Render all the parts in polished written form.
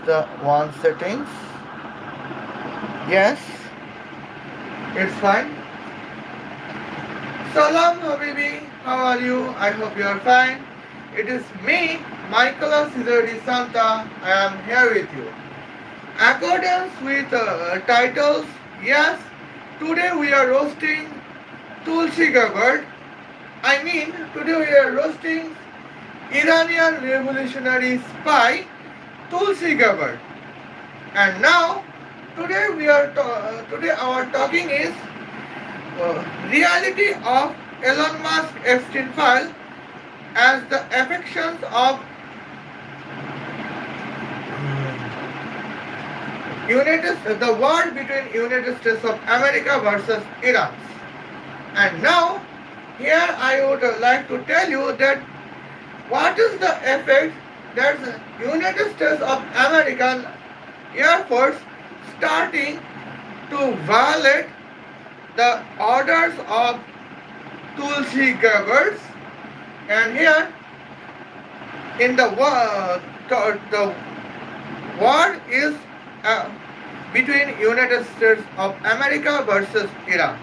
the one settings. Yes, it's fine. Salam Habibi, how are you? I hope you are fine. It is me, Michaela Santa. I am here with you. Accordance with titles, yes, today we are roasting Tulsi Gabbard. Today we are roasting Iranian revolutionary spy Tulsi Gabbard. And now, today our talking is reality of Elon Musk-Epstein file as the affections of the war between United States of America versus Iran. And now, here I would like to tell you that what is the effect that the United States of American Air Force starting to violate the orders of Tulsi Gabbard. And here in the war is between United States of America versus Iran.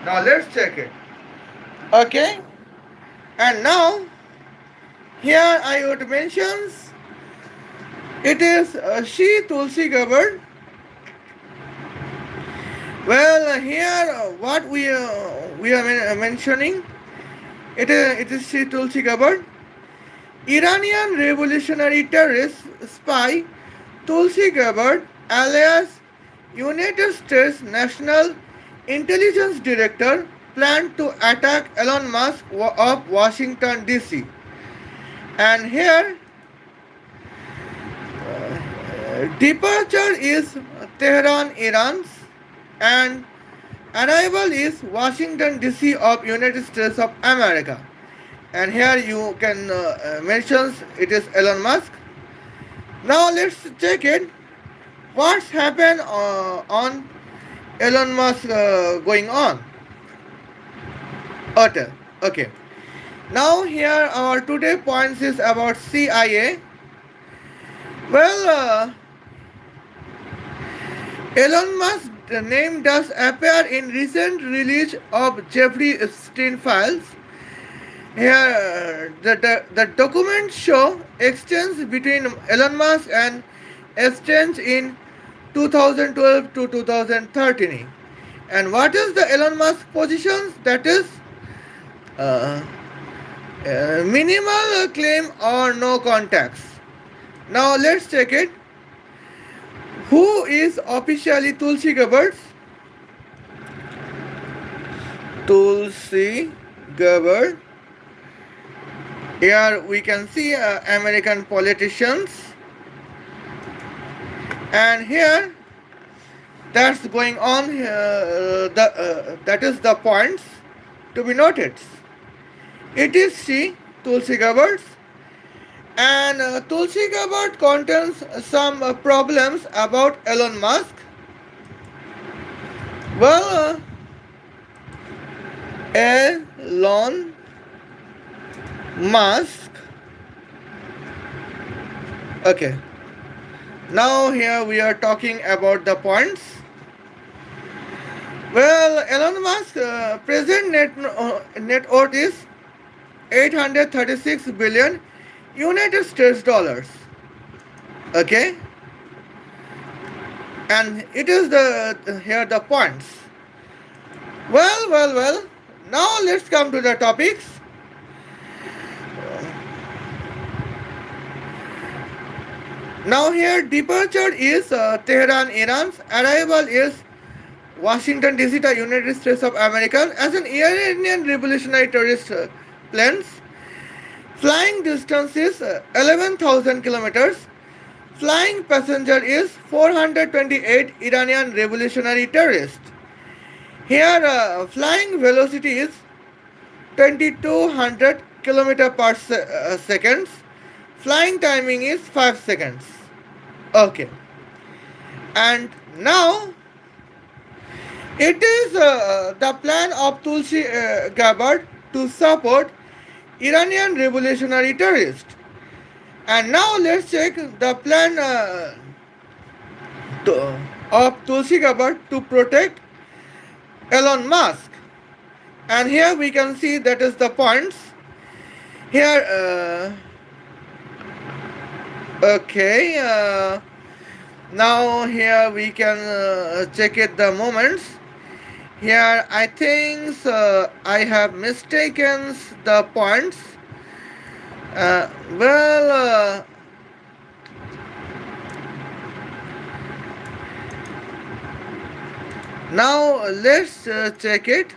Now let's check it. Okay, and now here I would mention it is she Tulsi Gabbard. Well, here what we are mentioning it is she Tulsi Gabbard, Iranian revolutionary terrorist spy Tulsi Gabbard, alias United States National Intelligence Director, planned to attack Elon Musk of Washington DC. And here departure is Tehran, Iran, and arrival is Washington DC of United States of America. And here you can mention it is Elon Musk. Now let's check it. What's happened on Elon Musk going on? Okay. Now here our today points is about CIA. Well, Elon Musk's name does appear in recent release of Jeffrey Epstein files. Here, the documents show exchanges between Elon Musk and Epstein in 2012 to 2013. And what is the Elon Musk positions? That is minimal claim or no contacts. Now let's check it. Who is officially Tulsi Gabbard? Tulsi Gabbard. Here we can see American politicians, and here that's going on. That is the points to be noted. It is she, Tulsi Gabbard, and Tulsi Gabbard contains some problems about Elon Musk. Well, Elon Musk. Okay. Now here we are talking about the points. Well, Elon Musk present net worth is 836 billion United States dollars. Okay. And it is here the points. Well. Now let's come to the topics. Now here departure is Tehran, Iran. Arrival is Washington DC, the United States of America, as an Iranian revolutionary terrorist plans. Flying distance is 11,000 kilometers. Flying passenger is 428 Iranian revolutionary terrorists. Here flying velocity is 2200 kilometer per second. Flying timing is 5 seconds. Okay. And now it is the plan of Tulsi Gabbard to support Iranian revolutionary terrorists. And now let's check the plan of Tulsi Gabbard to protect Elon Musk. And here we can see that is the points. Here, okay. Now here we can check it the moments. Here I think I have mistaken the points. Well, now let's check it.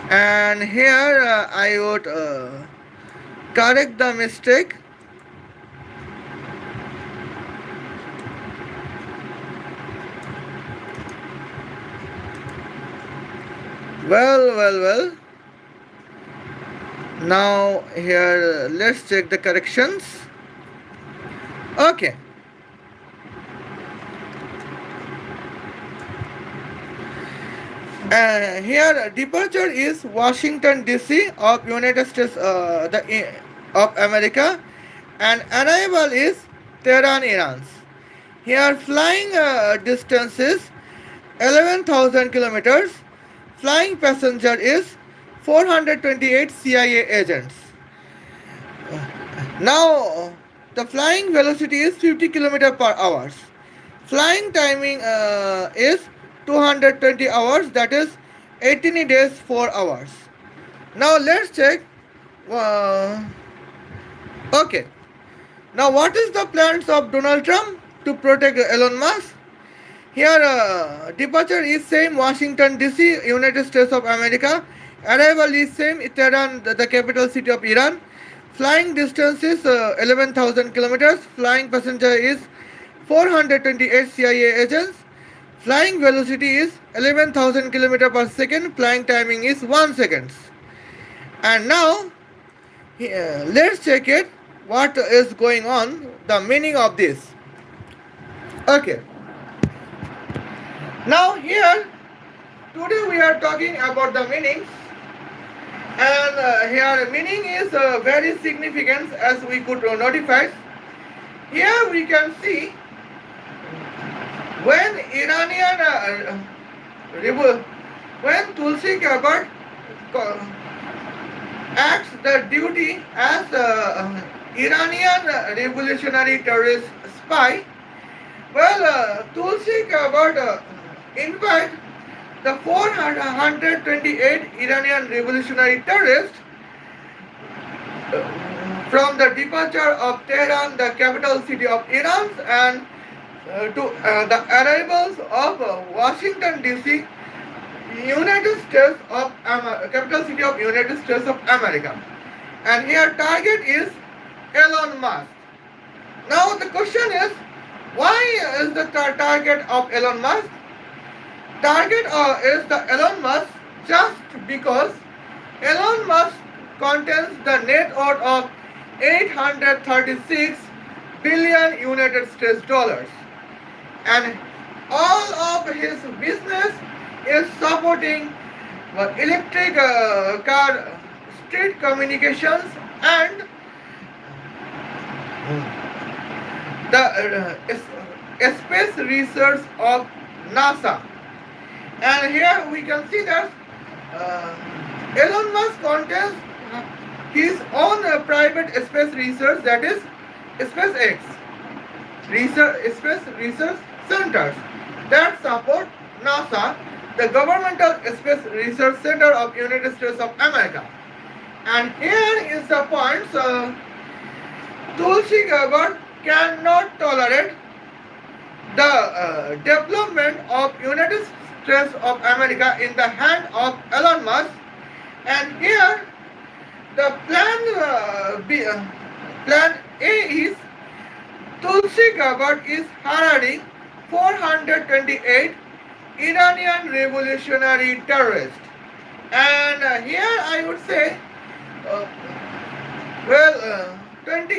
And here I would correct the mistake. Well. Now here let's check the corrections. Okay. Here departure is Washington DC of United States of America, and arrival is Tehran, Iran. Here flying distance is 11,000 kilometers. Flying passenger is 428 CIA agents. Now the flying velocity is 50 km per hour. Flying timing is 220 hours, that is 18 days 4 hours. Now let's check. Okay. Now what is the plans of Donald Trump to protect Elon Musk? Here departure is same Washington DC, United States of America. Arrival is same Tehran, the capital city of Iran. Flying distance is 11,000 kilometers. Flying passenger is 428 CIA agents. Flying velocity is 11,000 km per second. Flying timing is 1 second. And now let's check it. What is going on? The meaning of this. Okay. Now here today we are talking about the meanings. And here meaning is very significant as we could notify. Here we can see when when Tulsi Gabbard acts the duty as Iranian revolutionary terrorist spy, well, Tulsi Gabbard invite the 428 Iranian revolutionary terrorists from the departure of Tehran, the capital city of Iran, and to the arrivals of Washington DC, United States of capital city of United States of America. And here target is Elon Musk. Now the question is, why is the target of Elon Musk? Target is the Elon Musk just because Elon Musk contains the net worth of 836 billion United States dollars, and all of his business is supporting electric car, street communications, and the space research of NASA. And here we can see that Elon Musk contains his own private space research, that is SpaceX space research centers that support NASA, the governmental space research center of United States of America. And here is the point. Tulsi Gabbard cannot tolerate the development of United States of America in the hand of Elon Musk. And here the plan A is Tulsi Gabbard is hiring 428 Iranian revolutionary terrorists. And here I would say, 10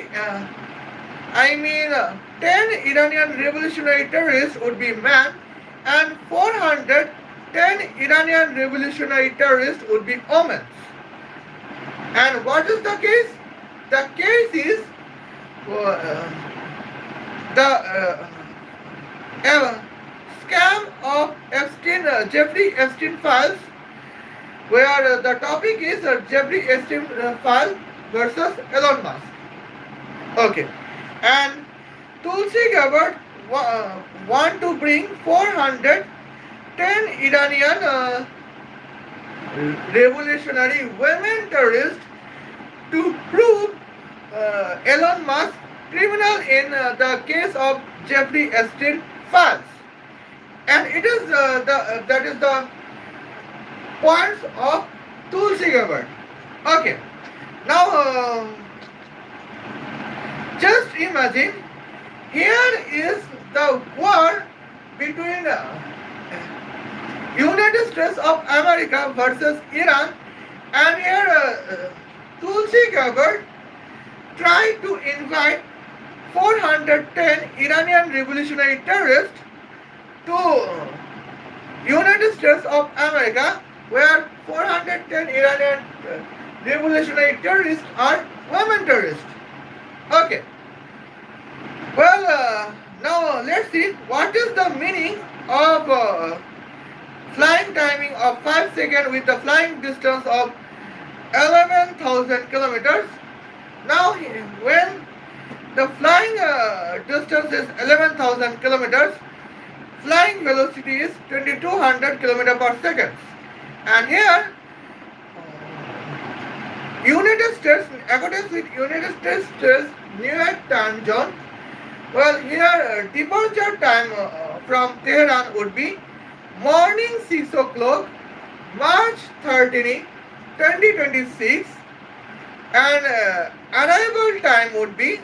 Iranian revolutionary terrorists would be men, and 410 Iranian revolutionary terrorists would be women. And what is the case? The case is the scam of Epstein, Jeffrey Epstein files, where the topic is Jeffrey Epstein file versus Elon Musk. Okay, and Tulsi Gabbard want to bring 410 Iranian revolutionary women terrorists to prove Elon Musk criminal in the case of Jeffrey Epstein files, and it is that is the points of Tulsi Gabbard. Okay, now just imagine here is the war between United States of America versus Iran, and here Tulsi Gabbard tried to invite 410 Iranian revolutionary terrorists to United States of America, where 410 Iranian revolutionary terrorists are women terrorists. Okay. Well, now let's see what is the meaning of flying timing of 5 seconds with the flying distance of 11,000 kilometers. Now, when the flying distance is 11,000 kilometers, flying velocity is 2200 kilometers per second. And here, United States, according with United States New York time zone, well, here departure time from Tehran would be morning 6 o'clock, March 13, 2026, and arrival time would be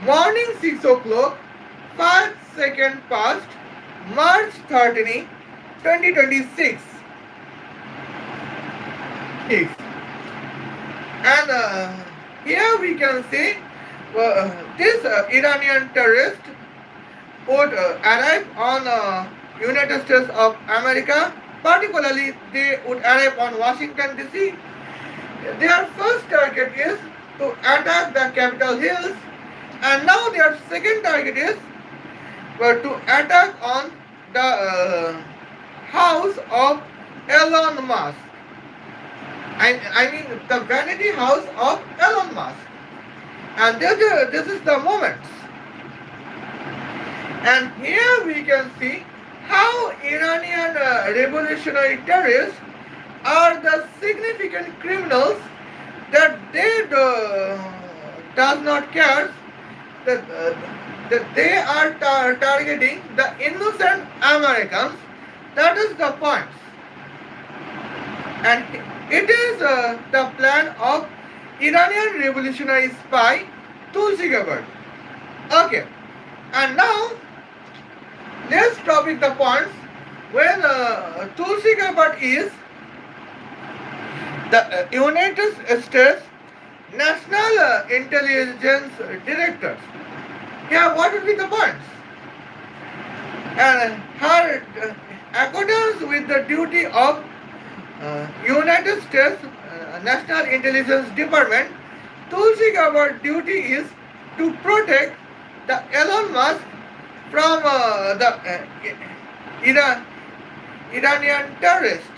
morning 6 o'clock, 5 seconds past, March 13, 2026. And here we can see this Iranian terrorist would arrive on United States of America. Particularly, they would arrive on Washington DC. Their first target is to attack the Capitol Hills, and now their second target is to attack on the house of Elon Musk. I mean the vanity house of Elon Musk. And this is the moment. And here we can see how Iranian revolutionary terrorists are the significant criminals that they does not care that they are targeting the innocent Americans. That is the point. And it is the plan of Iranian revolutionary spy Tulsi Gabbard. Okay, and now let's topic the points when Tulsi Gabbard is the United States National Intelligence Director. Yeah, what will be the points? And her accordance with the duty of United States National Intelligence Department, Tulsi Gabbard duty is to protect the Elon Musk from the Iranian terrorist,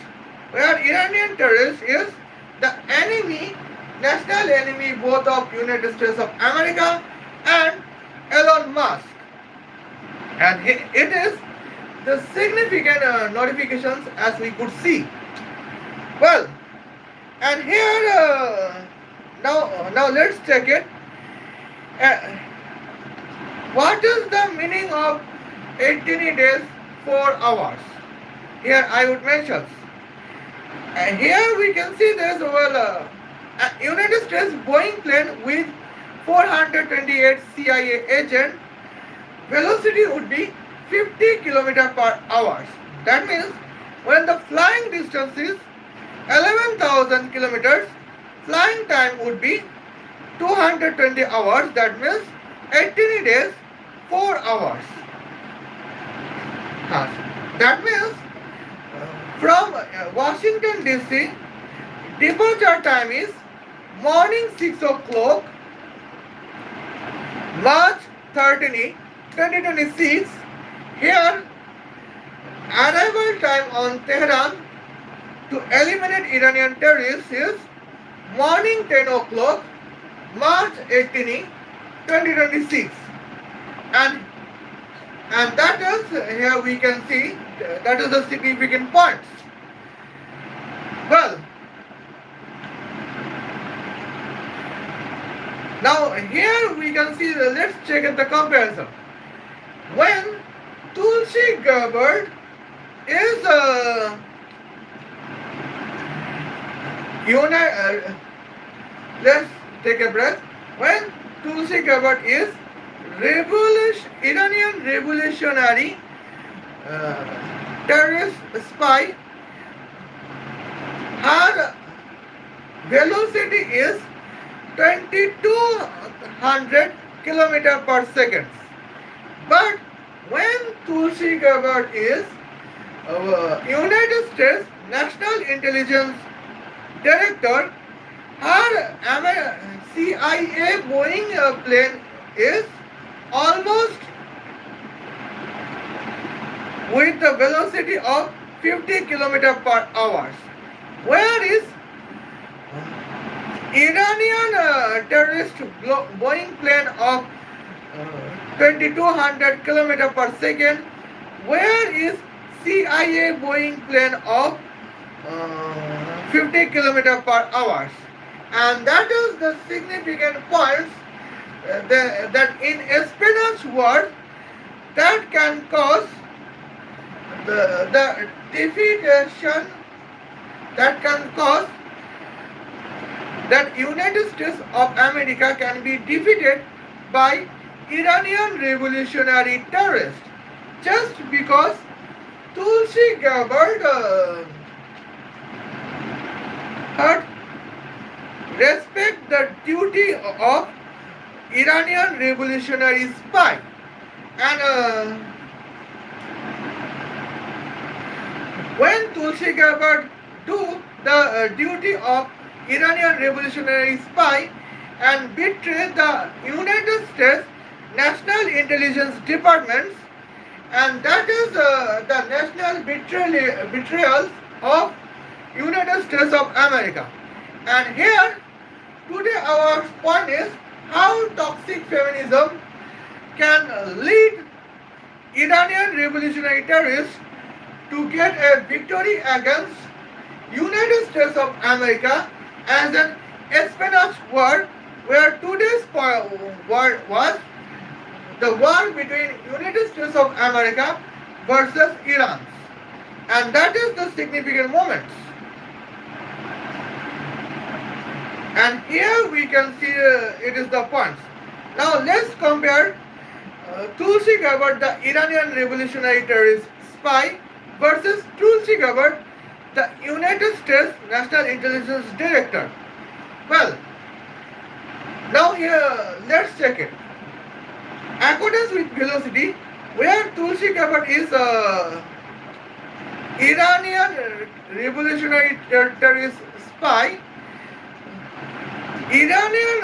where Iranian terrorist is the enemy, national enemy both of United States of America and Elon Musk. And it is the significant notifications as we could see. Well, and here now let's check it. What is the meaning of 18 days 4 hours? Here I would mention. And here we can see there's United States Boeing plane with 428 CIA agent. Velocity would be 50 km per hour. That means when the flying distance is 11,000 kilometers, flying time would be 220 hours. That means 18 days 4 hours. That means from Washington DC, departure time is morning 6 o'clock, March 13, 2026. Here, arrival time on Tehran to eliminate Iranian terrorists is morning 10 o'clock, March 18, 2026. And that is, here we can see, that is the significant points. Well, now here we can see, let's check the comparison. When Tulsi Gabbard is let's take a breath. When Tulsi Gabbard is Iranian revolutionary terrorist spy, her velocity is 2200 km per second. But when Tulsi Gabbard is United States National Intelligence Director, her CIA Boeing plane is almost with the velocity of 50 km per hour. Whereas Iranian terrorist Boeing plane of 2200 km per second, where is CIA Boeing plane of 50 km per hour. And that is the significant points that in espionage world that can cause the defeation, that can cause that United States of America can be defeated by Iranian revolutionary terrorists just because Tulsi Gabbard had respect the duty of Iranian revolutionary spy. And when Tulsi Gabbard do the duty of Iranian revolutionary spy and betray the United States National Intelligence Departments, and that is the national betrayals of United States of America. And here today our point is how toxic feminism can lead Iranian revolutionary terrorists to get a victory against United States of America as an espionage war, where today's war was the war between United States of America versus Iran. And that is the significant moment. And here we can see it is the points. Now let's compare Tulsi Gabbard, the Iranian revolutionary terrorist spy, versus Tulsi Gabbard, the United States National Intelligence Director. Well, now here let's check it. Accordance with velocity, where Tulsi Gabbard is Iranian revolutionary terrorist spy, Iranian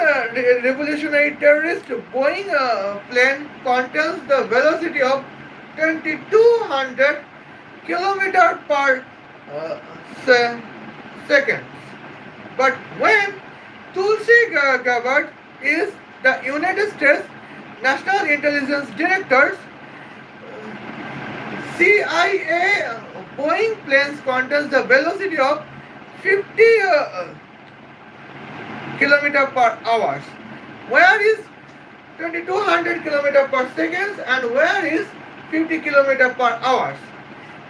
revolutionary terrorist Boeing plane contains the velocity of 2200 km per second. But when Tulsi Gabbard is the United States National Intelligence Director's CIA Boeing planes contains the velocity of 50 km per hour. Where is 2200 km per second and where is 50 km per hour?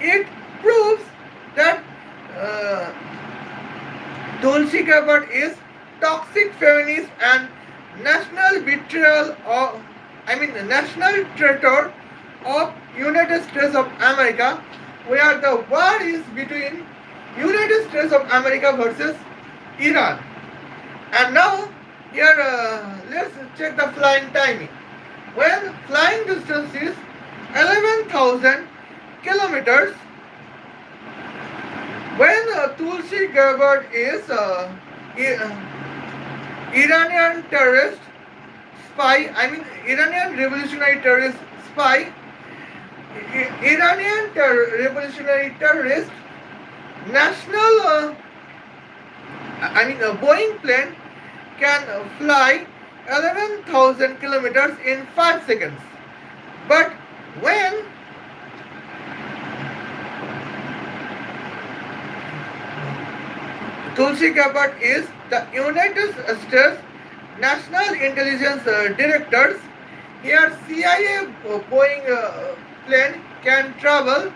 It proves that Tulsi Gabbard is toxic feminist and national betrayal of, national traitor of United States of America, where the war is between United States of America versus Iran. And now here let's check the flying timing. When flying distance is 11,000 kilometers, when Tulsi Gabbard is Iranian terrorist spy, I mean Iranian revolutionary terrorist spy, Iranian revolutionary terrorist, national, a Boeing plane can fly 11,000 kilometers in 5 seconds. But when Tulsi Gabbard is the United States National Intelligence Director. Here, CIA Boeing plane can travel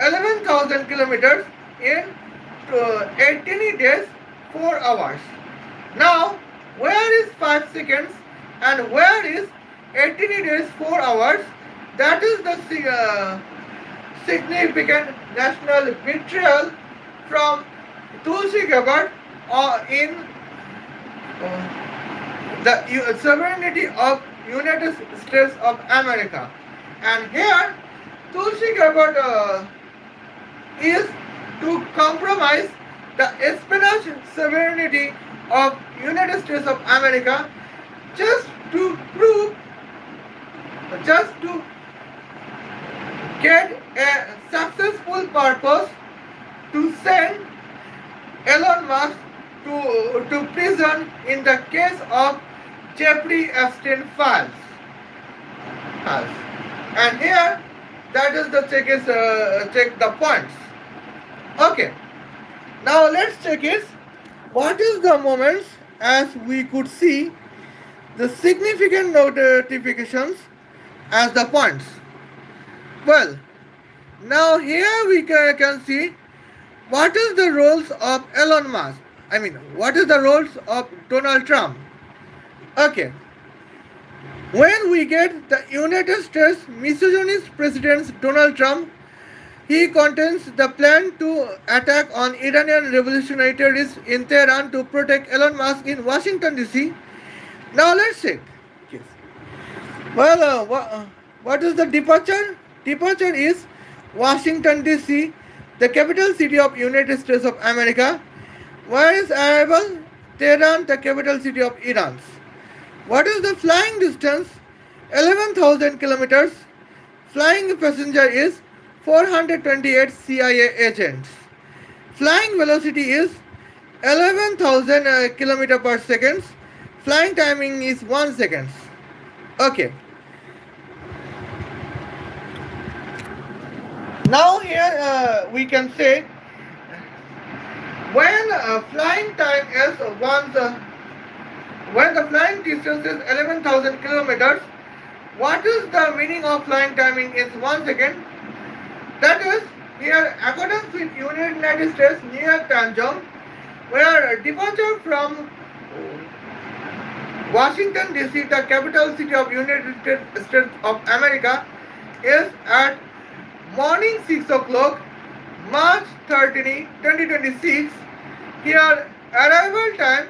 11,000 kilometers in 18 days, 4 hours. Now, where is 5 seconds and where is 18 days, 4 hours? That is the significant national betrayal from Tulsi Gabbard in the sovereignty of United States of America. And here, Tulsi Gabbard is to compromise the espionage sovereignty of United States of America just to get a successful purpose to send Elon Musk to prison in the case of Jeffrey Epstein files. And here, that is the check the points. Okay. Now let's check it. What is the moments as we could see the significant notifications as the points. Well, now here we can see what is the roles of Elon Musk. What is the roles of Donald Trump? Okay. When we get the United States misogynist President Donald Trump, he contends the plan to attack on Iranian revolutionary terrorists in Tehran to protect Elon Musk in Washington DC. Now let's check. Yes. Well, what is the departure? Departure is Washington DC, the capital city of United States of America. Where is arrival? Tehran, the capital city of Iran. What is the flying distance? 11,000 kilometers. Flying passenger is 428 CIA agents. Flying velocity is 11,000 kilometer per second. Flying timing is 1 second. Okay. Now here we can say when flying time is when the flying distance is 11,000 kilometers, what is the meaning of flying timing is 1 second? That is, here accordance with United States New York time zone, where departure from Washington DC, the capital city of United States of America, is at morning 6 o'clock, March 13, 2026. Here arrival time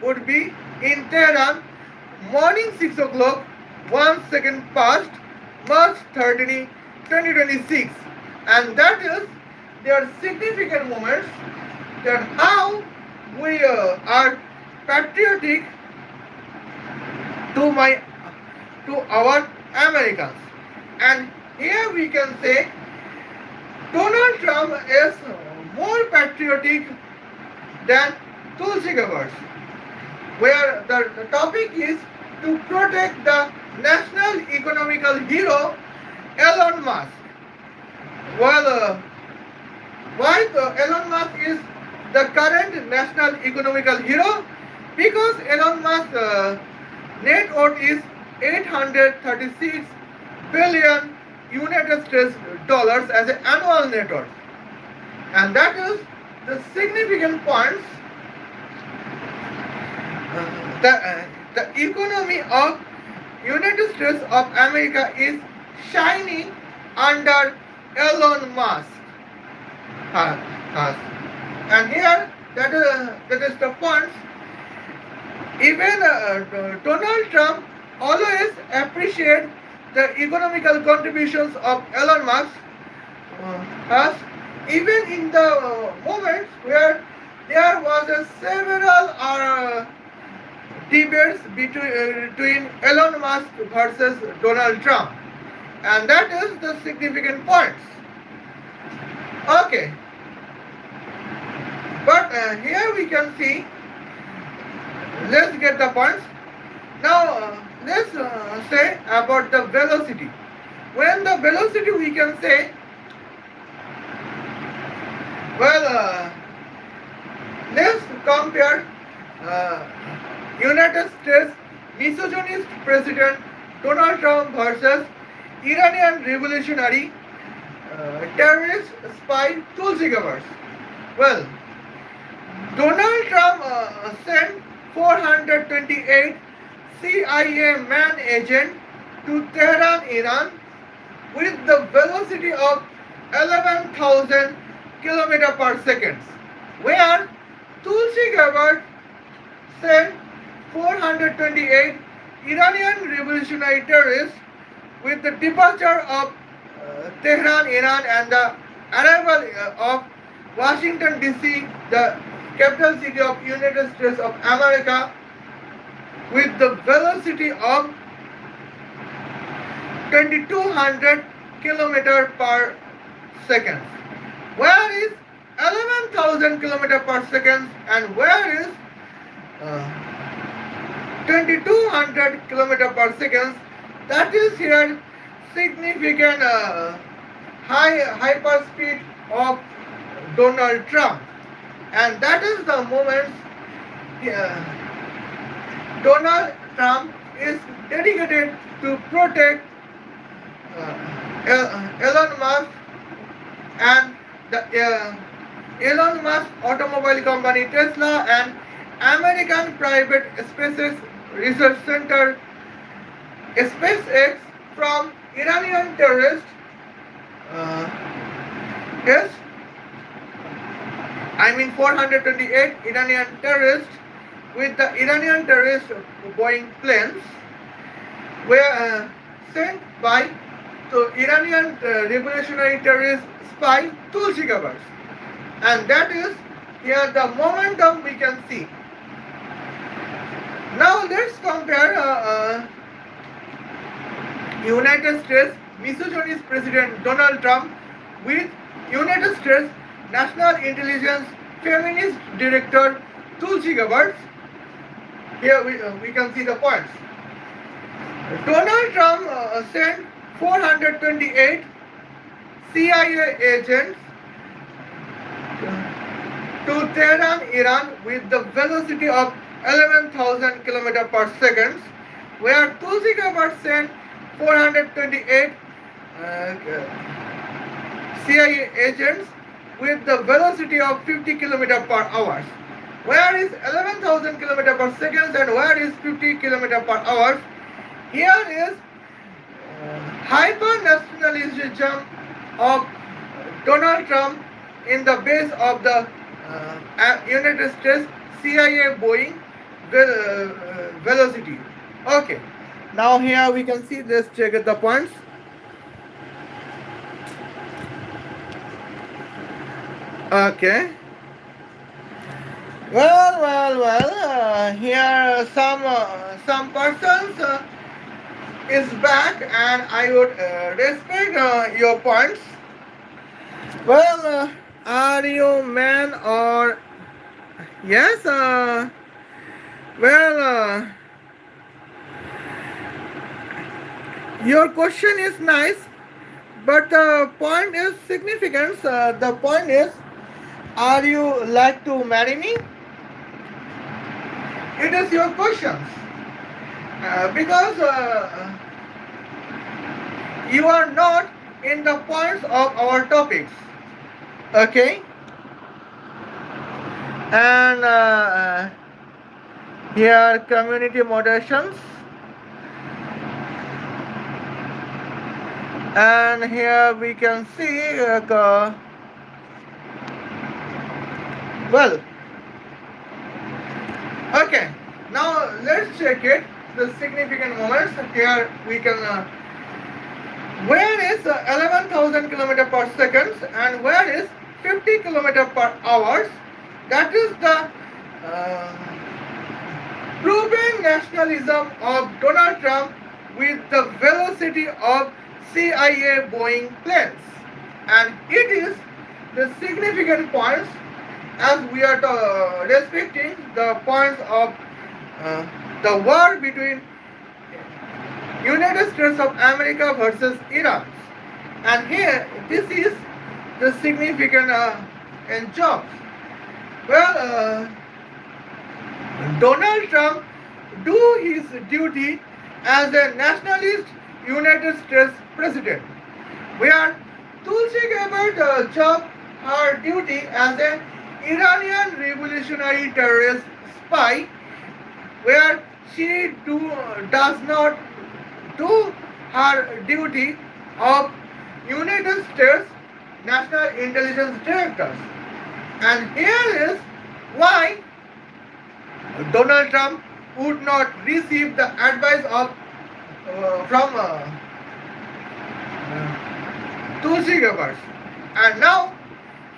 would be in Tehran, morning 6 o'clock, 1 second past, March 13, 2026. And that is their significant moments, that how we are patriotic to our Americans. And here we can say Donald Trump is more patriotic than Tulsi Gabbard, where the topic is to protect the national economical hero Elon Musk. Well, why Elon Musk is the current national economical hero? Because Elon Musk net worth is 836 billion United States dollars as an annual net worth, and that is the significant points. The economy of United States of America is shining under Elon Musk. And here that is the points. Even Donald Trump always appreciate the economical contributions of Elon Musk. Even in the moments where there was a several debates between Elon Musk versus Donald Trump. And that is the significant points. Okay, but here we can see, let's get the points. Now let's say about the velocity. When the velocity we can say, well, let's compare United States misogynist President Donald Trump versus Iranian revolutionary terrorist spy Tulsi Gabbard. Well, Donald Trump sent 428 CIA man agent to Tehran, Iran with the velocity of 11,000 km per second, where Tulsi Gabbard sent 428 Iranian revolutionary terrorists with the departure of Tehran, Iran, and the arrival of Washington DC, the capital city of United States of America, with the velocity of 2200 km per second. Where is 11,000 km per second and where is 2200 km per second? That is here significant hyper speed of Donald Trump, and that is the moment Donald Trump is dedicated to protect Elon Musk and the Elon Musk automobile company Tesla and American private space research center SpaceX from Iranian terrorists. Yes, I mean 428 Iranian terrorists with the Iranian terrorist Boeing planes were sent by the Iranian revolutionary terrorist spy Tulsi Gabbard, and that is here the momentum we can see. Now let's compare United States misogynist President Donald Trump with United States National Intelligence Feminist Director Tulsi Gabbard. Here we can see the points. Donald Trump sent 428 CIA agents to Tehran, Iran with the velocity of 11,000 km per second, where Tulsi Gabbard sent 428 CIA agents with the velocity of 50 km per hour. Where is 11,000 km per second and where is 50 km per hour? Here is hyper-nationalism of Donald Trump in the base of the United States CIA Boeing velocity. Okay, now here we can see, let's check the points. Okay. Well. Here some persons is back, and I would respect your points. Well, are you man or yes? Your question is nice, but the point is significant. The point is, are you like to marry me? It is your question. Because you are not in the points of our topics. Okay? And here community moderations. And here we can see well, okay, now let's check it, the significant moments. Here we can where is 11,000 km per second and where is 50 km per hour? That is the proving nationalism of Donald Trump with the velocity of CIA Boeing planes. And it is the significant points as we are respecting the points of the war between United States of America versus Iran. And here, this is the significant in jobs. Well, Donald Trump do his duty as a nationalist United States president, where Tulsi Gabbard job her duty as an Iranian revolutionary terrorist spy, where she does not do her duty of United States National Intelligence Directors. And here is why Donald Trump would not receive the advice of from Tulsi Gabbard. And now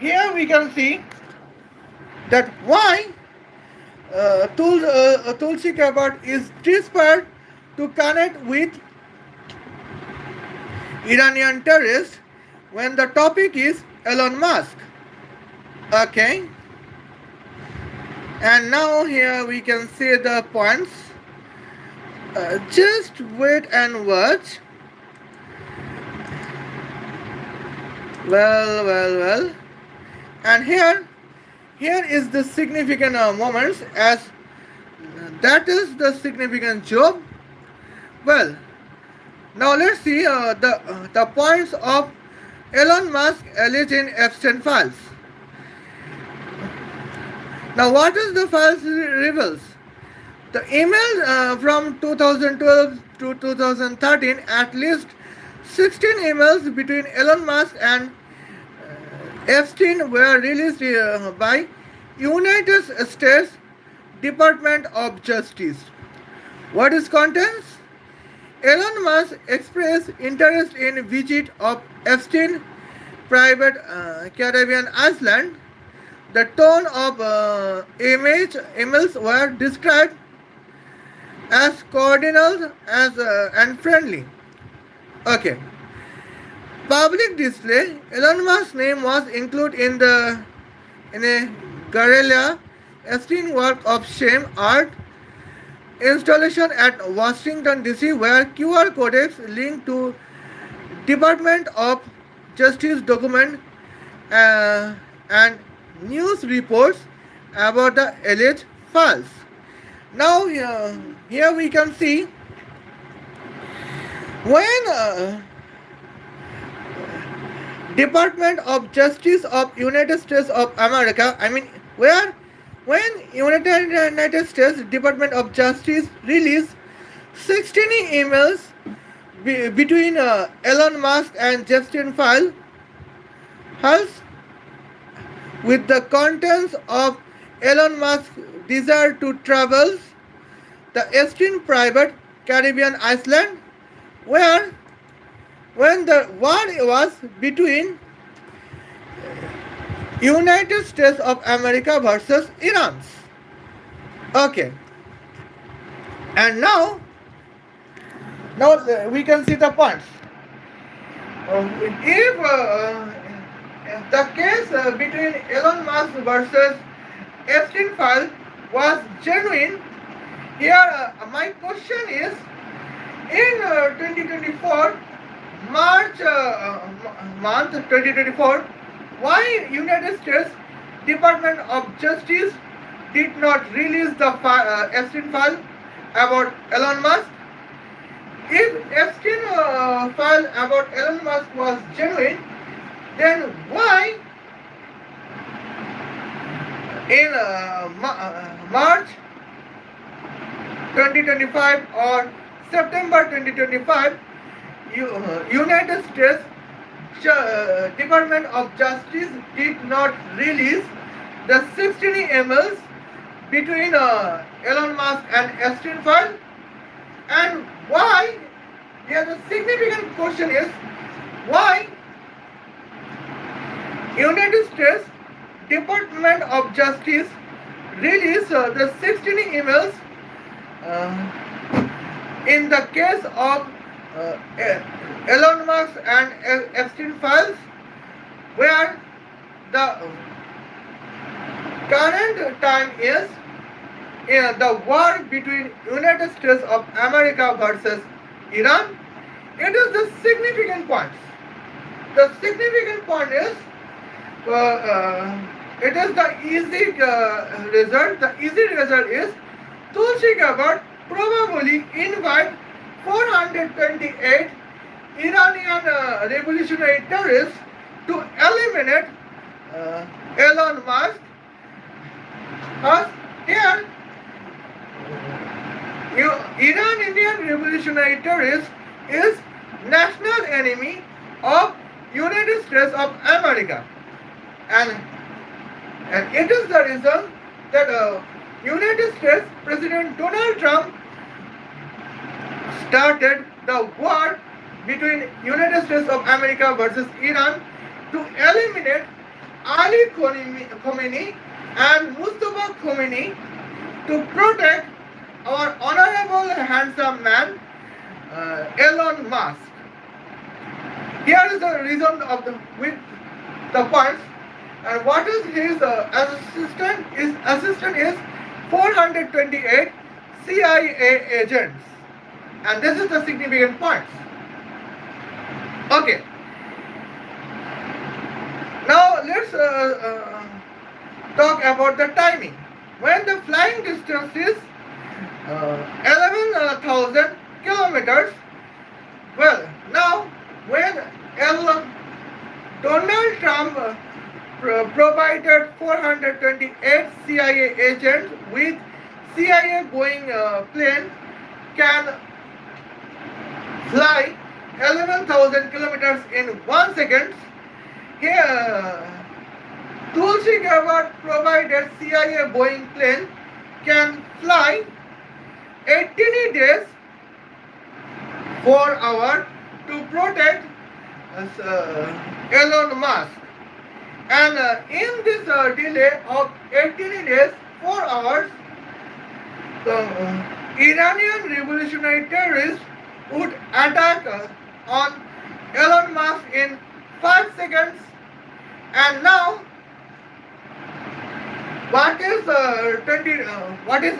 here we can see that why Tulsi Gabbard is desperate to connect with Iranian terrorists when the topic is Elon Musk. Okay. And now here we can see the points. Just wait and watch. Well. And here is the significant moments as that is the significant job. Well, now let's see the points of Elon Musk alleged Epstein files. Now, what is the files reveals? The email from 2012 to 2013, at least 16 emails between Elon Musk and Epstein were released by United States Department of Justice. What is contents? Elon Musk expressed interest in visit of Epstein private Caribbean island. The tone of emails were described as cordial and friendly. Okay. Public display. Elon Musk's name was included in a guerrilla Epstein work of shame art installation at Washington DC, where QR codes linked to Department of Justice document and news reports about the alleged files. Now here we can see when Department of Justice of United States of America, when United States Department of Justice released 16 emails between Elon Musk and Epstein files with the contents of Elon Musk's desire to travel the Epstein private Caribbean island, where when the war was between United States of America versus Iran. Okay. And now we can see the points. If the case between Elon Musk versus Epstein file was genuine, here my question is, in 2024 March month 2024, why United States Department of Justice did not release the Epstein file about Elon Musk? If Epstein file about Elon Musk was genuine, then why in March 2025 or September 2025, United States Department of Justice did not release the 16 emails between Elon Musk and Epstein file? And why? Here the significant question is, why United States Department of Justice released the 16 emails In the case of Elon Musk and Epstein files, where the current time is the war between United States of America versus Iran, it is the significant points. The significant point is it is the easy result. The easy result is Tulsi Gabbard probably invite 428 Iranian revolutionary terrorists to eliminate Elon Musk. As here, Iran-Indian revolutionary terrorist is national enemy of United States of America, and it is the reason that United States President Donald Trump started the war between United States of America versus Iran to eliminate Ali Khomeini and Mustafa Khomeini to protect our honorable handsome man Elon Musk. Here is the reason of with the points, and what is his assistant? His assistant is 428 CIA agents, and this is the significant points. Okay. Now let's talk about the timing. When the flying distance is 11,000 kilometers, well, now when Donald Trump provided 428 CIA agents with CIA Boeing plane can fly 11,000 kilometers in 1 second. Here, Tulsi Gabbard provided CIA Boeing plane can fly 18 days 4 hours to protect Elon Musk, and in this delay of 18 days 4 hours, the Iranian revolutionary terrorists would attack on Elon Musk in 5 seconds. And now, what is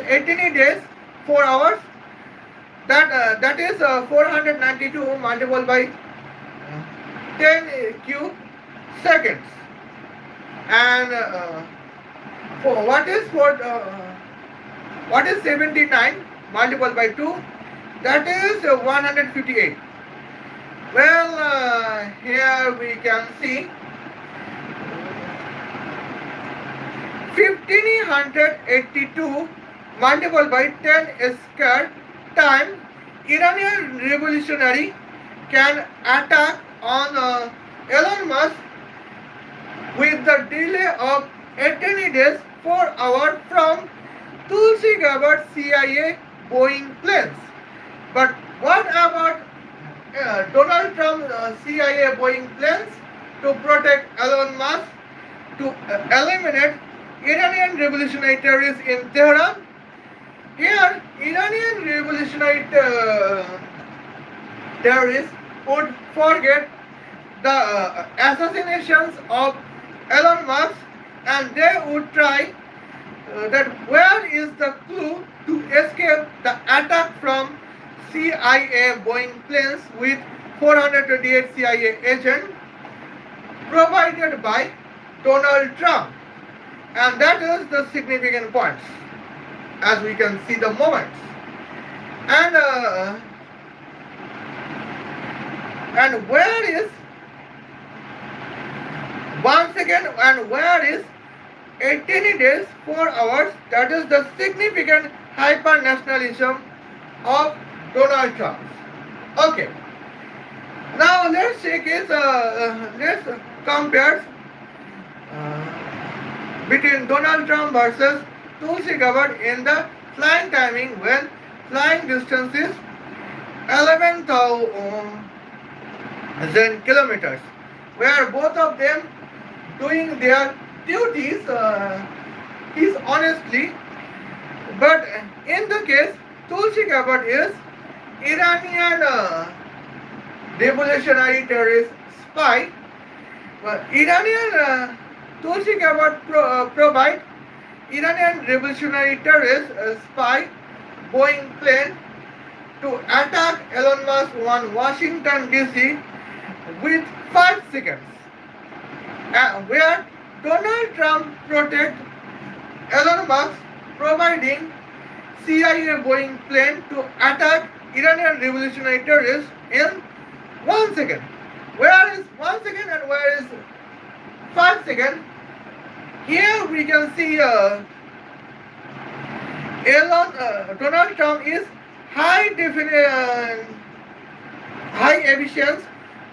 18 days 4 hours? That is 492 multiplied by 10 cube seconds. And what is 79 multiplied by 2? That is 158. Well, here we can see 1582 multiplied by 10 square time Iranian revolutionary can attack on Elon Musk with the delay of 18 days 4 hours from Tulsi Gabbard CIA Boeing planes. But what about Donald Trump CIA Boeing planes to protect Elon Musk to eliminate Iranian revolutionary terrorists in Tehran? Here, Iranian revolutionary terrorists would forget the assassinations of Elon Musk, and they would try that where is the clue to escape the attack from CIA Boeing planes with 428 CIA agents provided by Donald Trump, and that is the significant points, as we can see the moments. And where is once again, and where is 18 days 4 hours? That is the significant hyper nationalism of Donald Trump. Okay. Now let's check is let's compare between Donald Trump versus Tulsi Gabbard in the flying timing when flying distance is 11,000 kilometers, where both of them doing their duties is honestly, but in the case Tulsi Gabbard is Iranian revolutionary terrorist spy. Iranian Tulsi Gabbard provide Iranian revolutionary terrorist spy Boeing plane to attack Elon Musk on Washington DC with 5 seconds, where Donald Trump protect Elon Musk providing CIA Boeing plane to attack Iranian revolutionary terrorists in 1 second. Where is 1 second and where is 5 seconds? Here we can see Donald Trump is high efficiency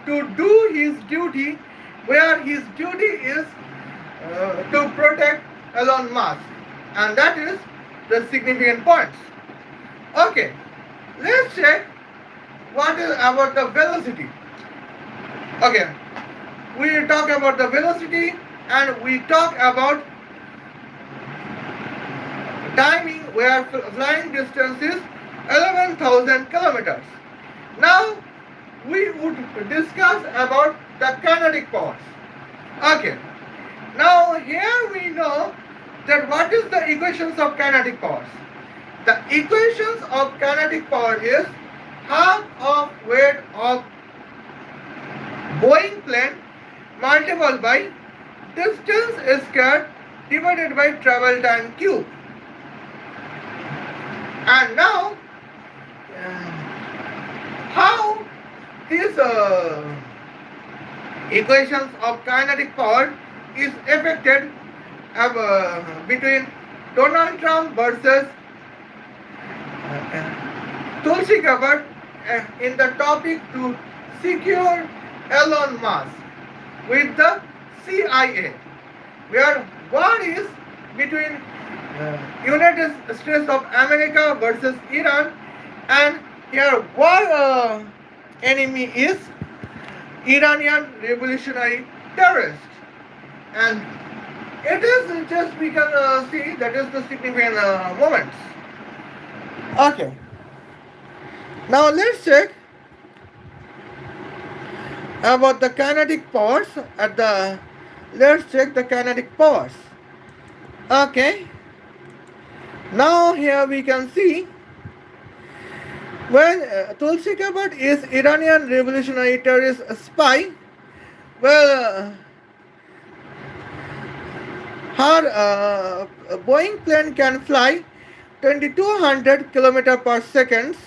to do his duty, where his duty is to protect Elon Musk, and that is the significant points. Okay, let's check what is about the velocity. Okay, we talk about the velocity and we talk about timing, where flying distance is 11,000 kilometers. Now we would discuss about the kinetic powers. Okay, now here we know that what is the equations of kinetic powers. The equations of kinetic power is half of weight of Boeing plane multiplied by distance squared divided by travel time cube. And now how these equations of kinetic power is affected between Donald Trump versus Tulsi Gabbard in the topic to secure Elon Musk with the CIA, where war is between United States of America versus Iran, and here war enemy is Iranian revolutionary terrorist, and it is just we can see that is the significant moments. Okay, now let's check about the kinetic powers let's check the kinetic powers. Okay, now here we can see when Tulsi Gabbard is Iranian revolutionary terrorist spy. Well, her Boeing plane can fly 2200 km per second,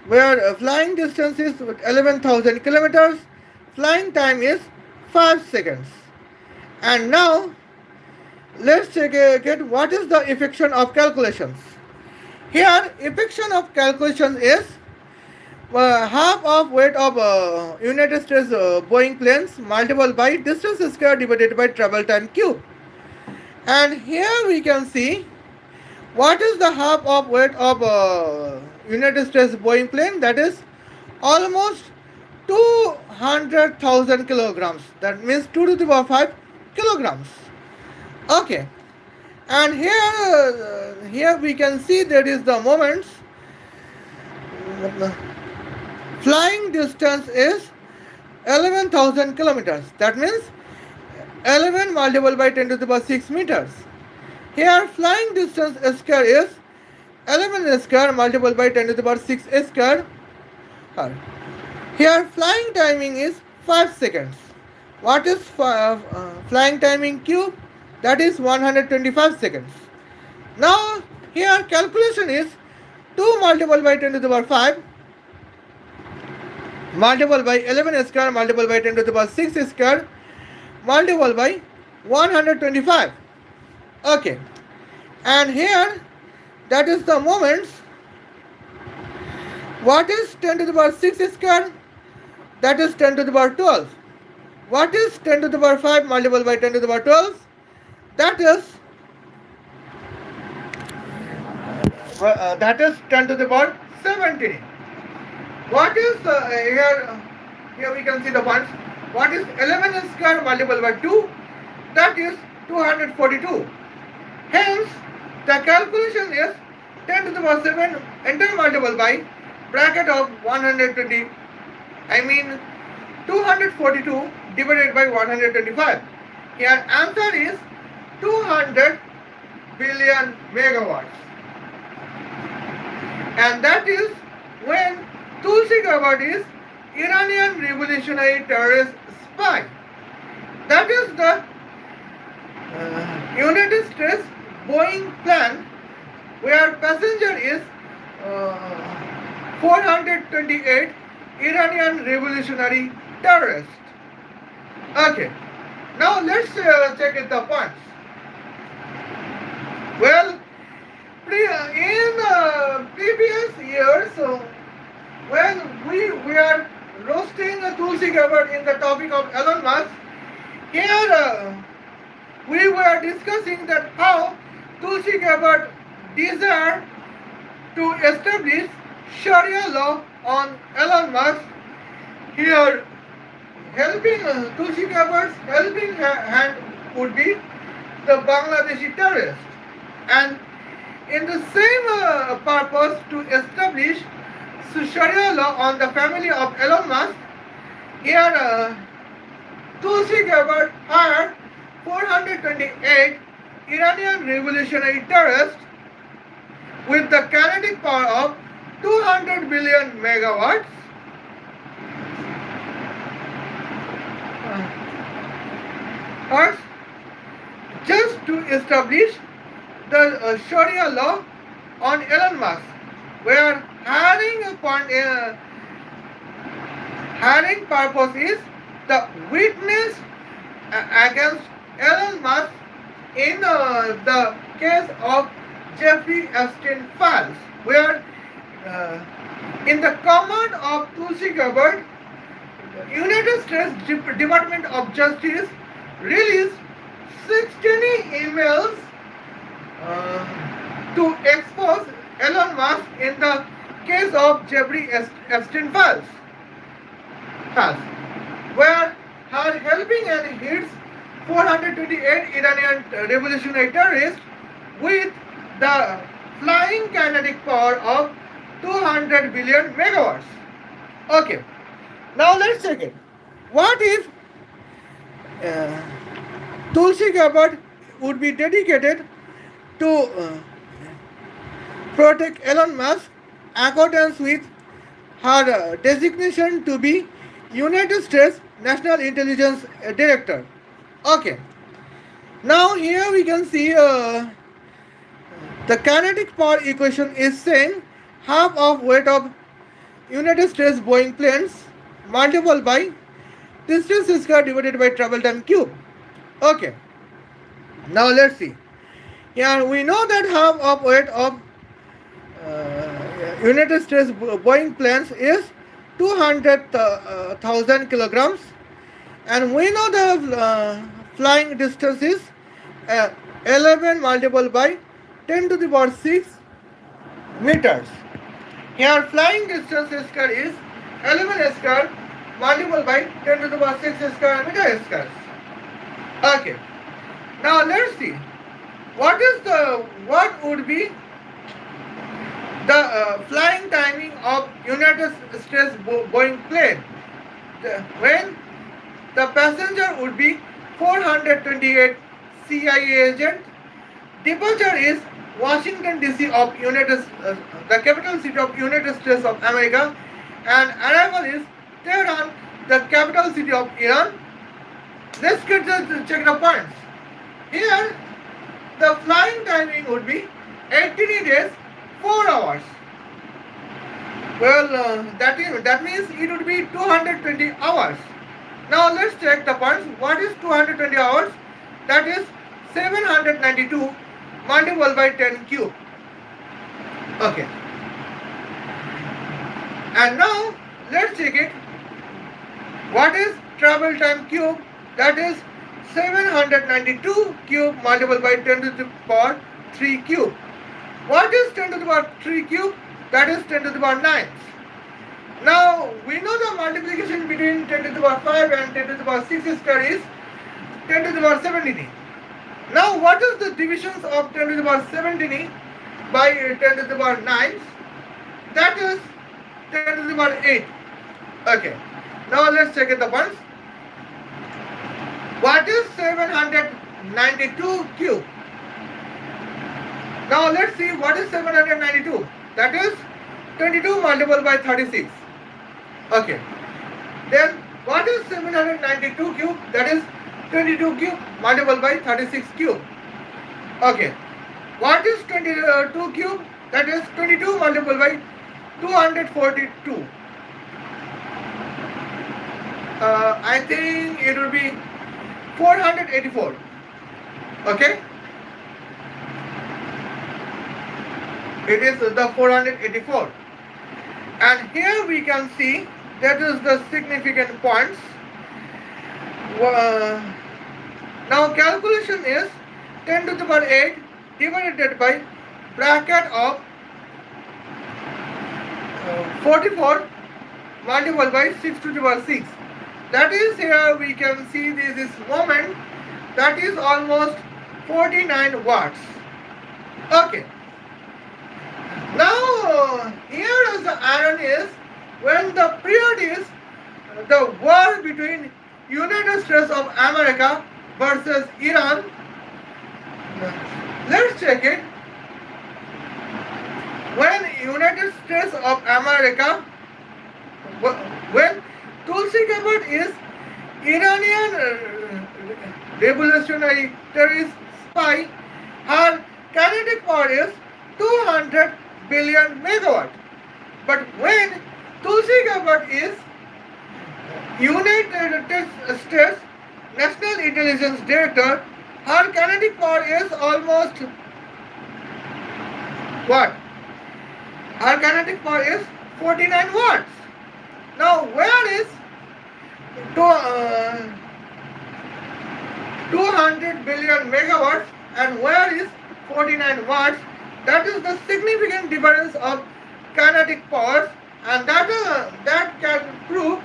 where flying distance is 11,000 kilometers. Flying time is 5 seconds. And now let's check what is the effection of calculations. Here effection of calculation is half of weight of United States Boeing planes multiplied by distance square divided by travel time cube. And here we can see what is the half of weight of United States Boeing plane, that is almost 200,000 kilograms. That means 2 to the power 5 kilograms. Okay, and here we can see there is the moments. Flying distance is 11,000 kilometers. That means 11 multiplied by 10 to the power 6 meters. Here flying distance square is 11 square multiplied by 10 to the power 6 square. Here flying timing is 5 seconds. What is flying timing cube? That is 125 seconds. Now here calculation is 2 multiplied by 10 to the power 5 multiplied by 11 square multiplied by 10 to the power 6 square multiplied by 125. Okay, and here that is the moments. What is 10 to the power 6 square? That is 10 to the power 12. What is 10 to the power 5 multiplied by 10 to the power 12? That is 10 to the power 17. What is here we can see the points. What is 11 square multiplied by 2? That is 242. Hence the calculation is 10 to the power 7 entire multiple by bracket of 120, I mean 242 divided by 125. Here answer is 200 billion megawatts. And that is when Tulsi Gabbard is Iranian revolutionary terrorist spy. That is the United States Boeing plan where passenger is 428 Iranian revolutionary terrorist. Okay, now let's check it the points. Well, in previous years, when we were roasting Tulsi Gabbard in the topic of Elon Musk, here we were discussing that how Tulsi Gabbard desired to establish Sharia law on Elon Musk. Here, helping Tulsi Gabbard's helping hand would be the Bangladeshi terrorist, and in the same purpose to establish Sharia law on the family of Elon Musk, here Tulsi Gabbard hired 428 Iranian revolutionary terrorists with the kinetic power of 200 billion megawatts. Earth just to establish the Sharia law on Elon Musk, where hiring purpose is the witness against Elon Musk in the case of Jeffrey Epstein files, where in the command of Tulsi Gabbard, United States Department of Justice released 16 emails to expose Elon Musk in the case of Jeffrey Epstein files, where her helping and hits 428 Iranian revolutionary terrorists with the flying kinetic power of 200 billion megawatts. Okay, now let's check it. What if Tulsi Gabbard would be dedicated to protect Elon Musk accordance with her designation to be United States National Intelligence Director? Okay, now here we can see the kinetic power equation is saying half of weight of United States Boeing planes multiplied by distance square divided by travel time cube. Okay, now let's see. Here we know that half of weight of United States Boeing planes is 200,000 kilograms, and we know the flying distance is 11 multiplied by 10 to the power 6 meters. Here flying distance square is 11 square multiplied by 10 to the power 6 square meter square. Okay, now let's see what would be the flying timing of United States Boeing plane when the passenger would be 428 CIA agent. Departure is Washington DC of the capital city of United States of America, and arrival is Tehran, the capital city of Iran. Let's check the points. Here, the flying timing would be 18 days, 4 hours. Well, that means it would be 220 hours. Now let's check the points. What is 220 hours? That is 792 multiplied by 10 cube. Okay. And now let's check it. What is travel time cube? That is 792 cube multiplied by 10 to the power 3 cube. What is 10 to the power 3 cube? That is 10 to the power 9. Now we know the multiplication between 10 to the power 5 and 10 to the power 6 square is 10 to the power 17. Now what is the divisions of 10 to the power 17? by 10 to the power 9, that is 10 to the power 8. Okay. Now let's check it the points. What is 792 cube? Now let's see what is 792. That is 22 multiplied by 36. Okay. Then what is 792 cube? That is 22 cube multiplied by 36 cube. Okay. What is 22 cube? That is 22 multiplied by 242. I think it will be 484. Okay. It is the 484. And here we can see that is the significant points. Now calculation is 10 to the power 8 divided by bracket of 44 multiplied by 6 to the power 6. That is, here we can see this moment, that is almost 49 watts. Okay. Now here is the iron is when the period is the war between United States of America versus Iran. Let's check it. When United States of America, when Tulsi Gabbard is Iranian revolutionary terrorist spy, her kinetic power is 200 billion megawatt. But when Tulsi Gabbard is United States National Intelligence Director, her kinetic power is almost what? Her kinetic power is 49 watts. Now where is 200 billion megawatts and where is 49 watts? That is the significant difference of kinetic powers, and that can prove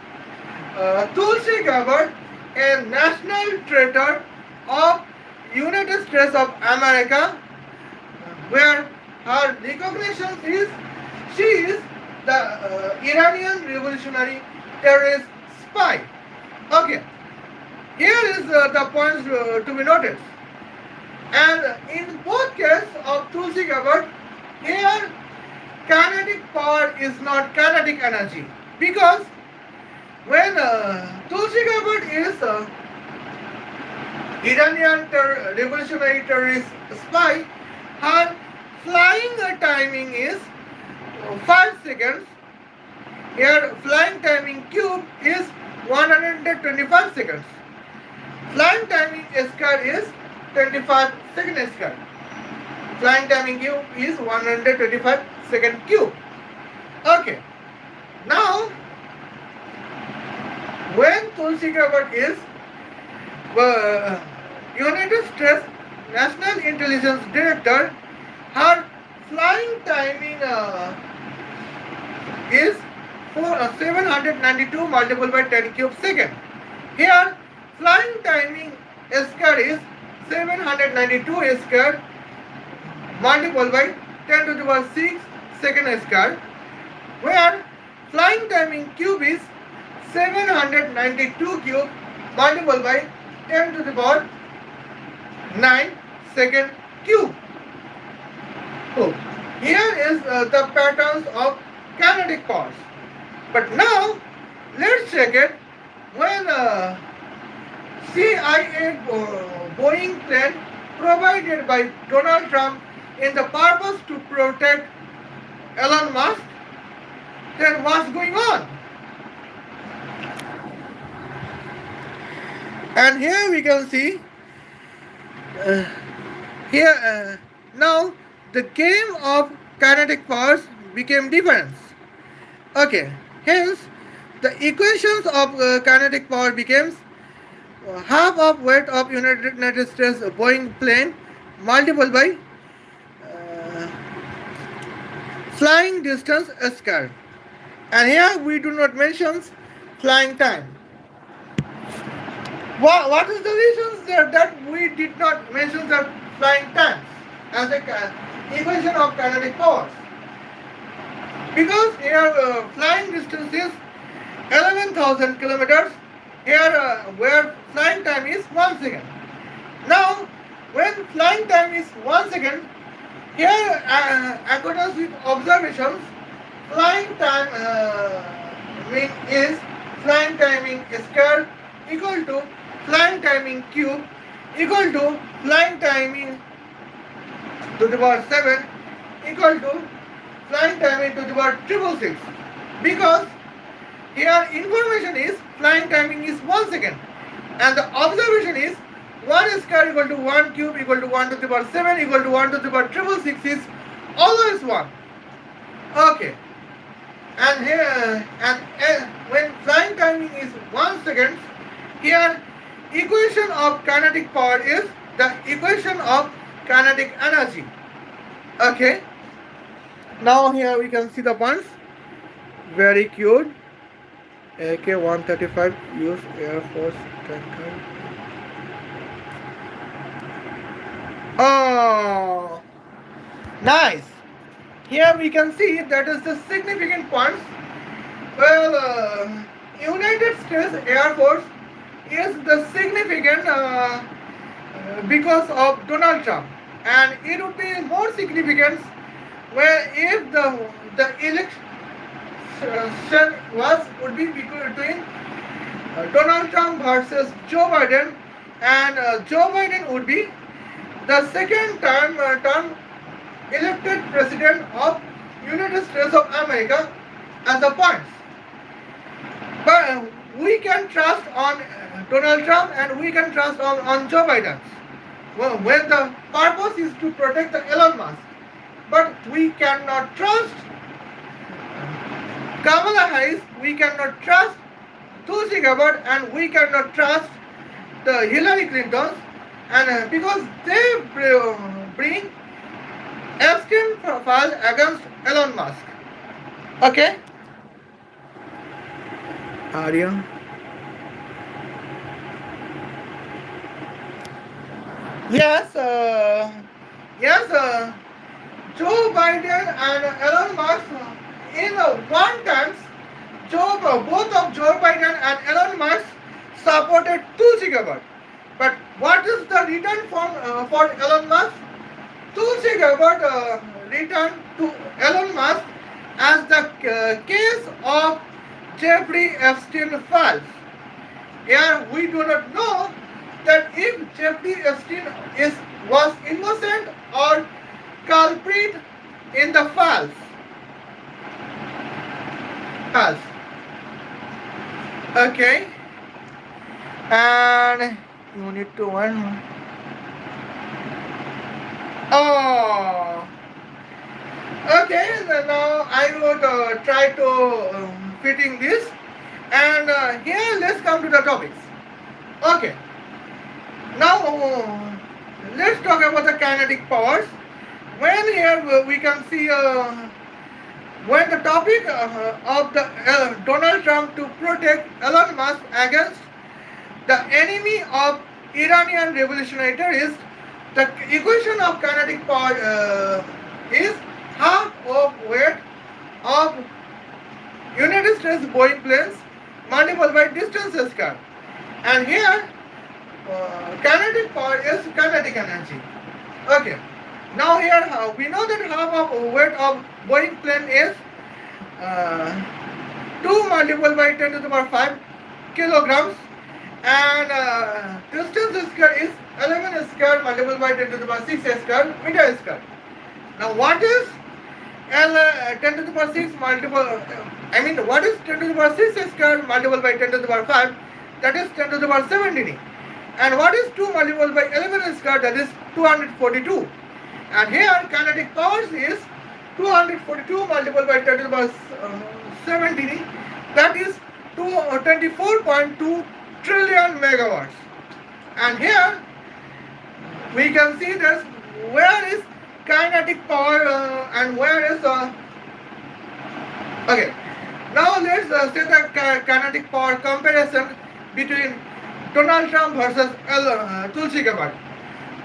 Tulsi Gabbard a national traitor of United States of America, where her recognition is she is the Iranian revolutionary terrorist spy. Okay, here is the points to be noted. And in both cases of Tulsi Gabbard, here kinetic power is not kinetic energy, because when Tulsi Gabbard is Iranian revolutionary terrorist spy, her flying timing is 5 seconds. Here flying timing cube is 125 seconds. Flying timing square is 25 second square. Flying timing cube is 125 second cube. Okay. Now, when Tulsi Gabbard is United States National Intelligence Director, her flying timing is 792 multiplied by 10 cube second. Here, flying timing square is 792 square multiplied by 10 to the power 6 second square, where flying timing cube is 792 cube multiplied by 10 to the power 9 second cube. So, here is the patterns of kinetic powers. But now, let's check it. When CIA Boeing plane provided by Donald Trump in the purpose to protect Elon Musk, then what's going on? And here we can see now the game of kinetic powers became different. Okay, hence the equations of kinetic power becomes half of weight of United States Boeing plane multiplied by flying distance squared. And here we do not mention flying time. What is the reason that we did not mention the flying time as a equation of kinetic powers. Because here flying distance is 11,000 kilometers, here where flying time is 1 second. Now, when flying time is 1 second, here according with observations, flying time is flying timing square equal to flying timing cube equal to flying timing to the power 7 equal to flying timing to the power 666, because here information is flying timing is 1 second and the observation is 1 square equal to 1 cube equal to 1 to the power 7 equal to 1 to the power 666 is always 1. Okay. And here when flying timing is 1 second, here equation of kinetic power is the equation of kinetic energy. Okay. Now here we can see the points. Very cute. AK-135 use Air Force tanker. Oh, nice. Here we can see that is the significant points. Well, United States Air Force is the significant because of Donald Trump, and it would be more significant where if the election would be between Donald Trump versus Joe Biden, and Joe Biden would be the second term elected president of United States of America as the points. But we can trust on Donald Trump and we can trust on Joe Biden. Well, when the purpose is to protect the Elon Musk. But we cannot trust Kamala Harris, we cannot trust Tulsi Gabbard, and we cannot trust the Hillary Clinton, and because they bring Epstein file against Elon Musk. Okay? Arya. Yes, Joe Biden and Elon Musk in one times, both of Joe Biden and Elon Musk supported Tulsi Gabbard. But what is the return for Elon Musk? Tulsi Gabbard returned to Elon Musk as the case of Jeffrey Epstein files. Here we do not know that if Jeffrey Epstein was innocent or culprit in the files. Okay. And you need to one more. Oh. Okay, now I would try to fitting this, and here let's come to the topics. Okay. Now let's talk about the kinetic powers. When here we can see when the topic of the Donald Trump to protect Elon Musk against the enemy of Iranian revolutionary terrorists, the equation of kinetic power is half of weight of United States Boeing planes multiplied by distance squared. And here kinetic power is kinetic energy. Okay. Now here we know that half of weight of Boeing plane is 2 multiplied by 10 to the power 5 kilograms, and distance square is 11 square multiplied by 10 to the power 6 square meter square. Now what is 10 to the power 6 what is 10 to the power 6 square multiplied by 10 to the power 5? That is 10 to the power 17. And what is 2 multiplied by 11 square? That is 242. And here kinetic powers is 242 multiplied by 10 to the power 17. That is 24.2 trillion megawatts. And here we can see that where is kinetic power and where is okay. Now let's say the kinetic power comparison between Donald Trump versus Tulsi Gabbard.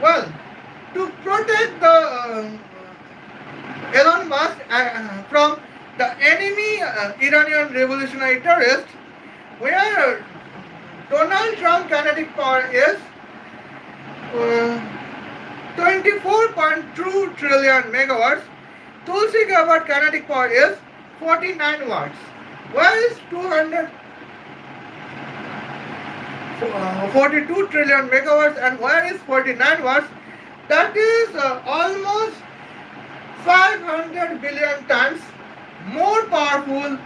Well, to protect the Elon Musk from the enemy Iranian revolutionary terrorist, where Donald Trump kinetic power is 24.2 trillion megawatts. Tulsi Gabbard kinetic power is 49 watts. Where is 242 trillion megawatts and where is 49 watts? That is almost 500 billion times more powerful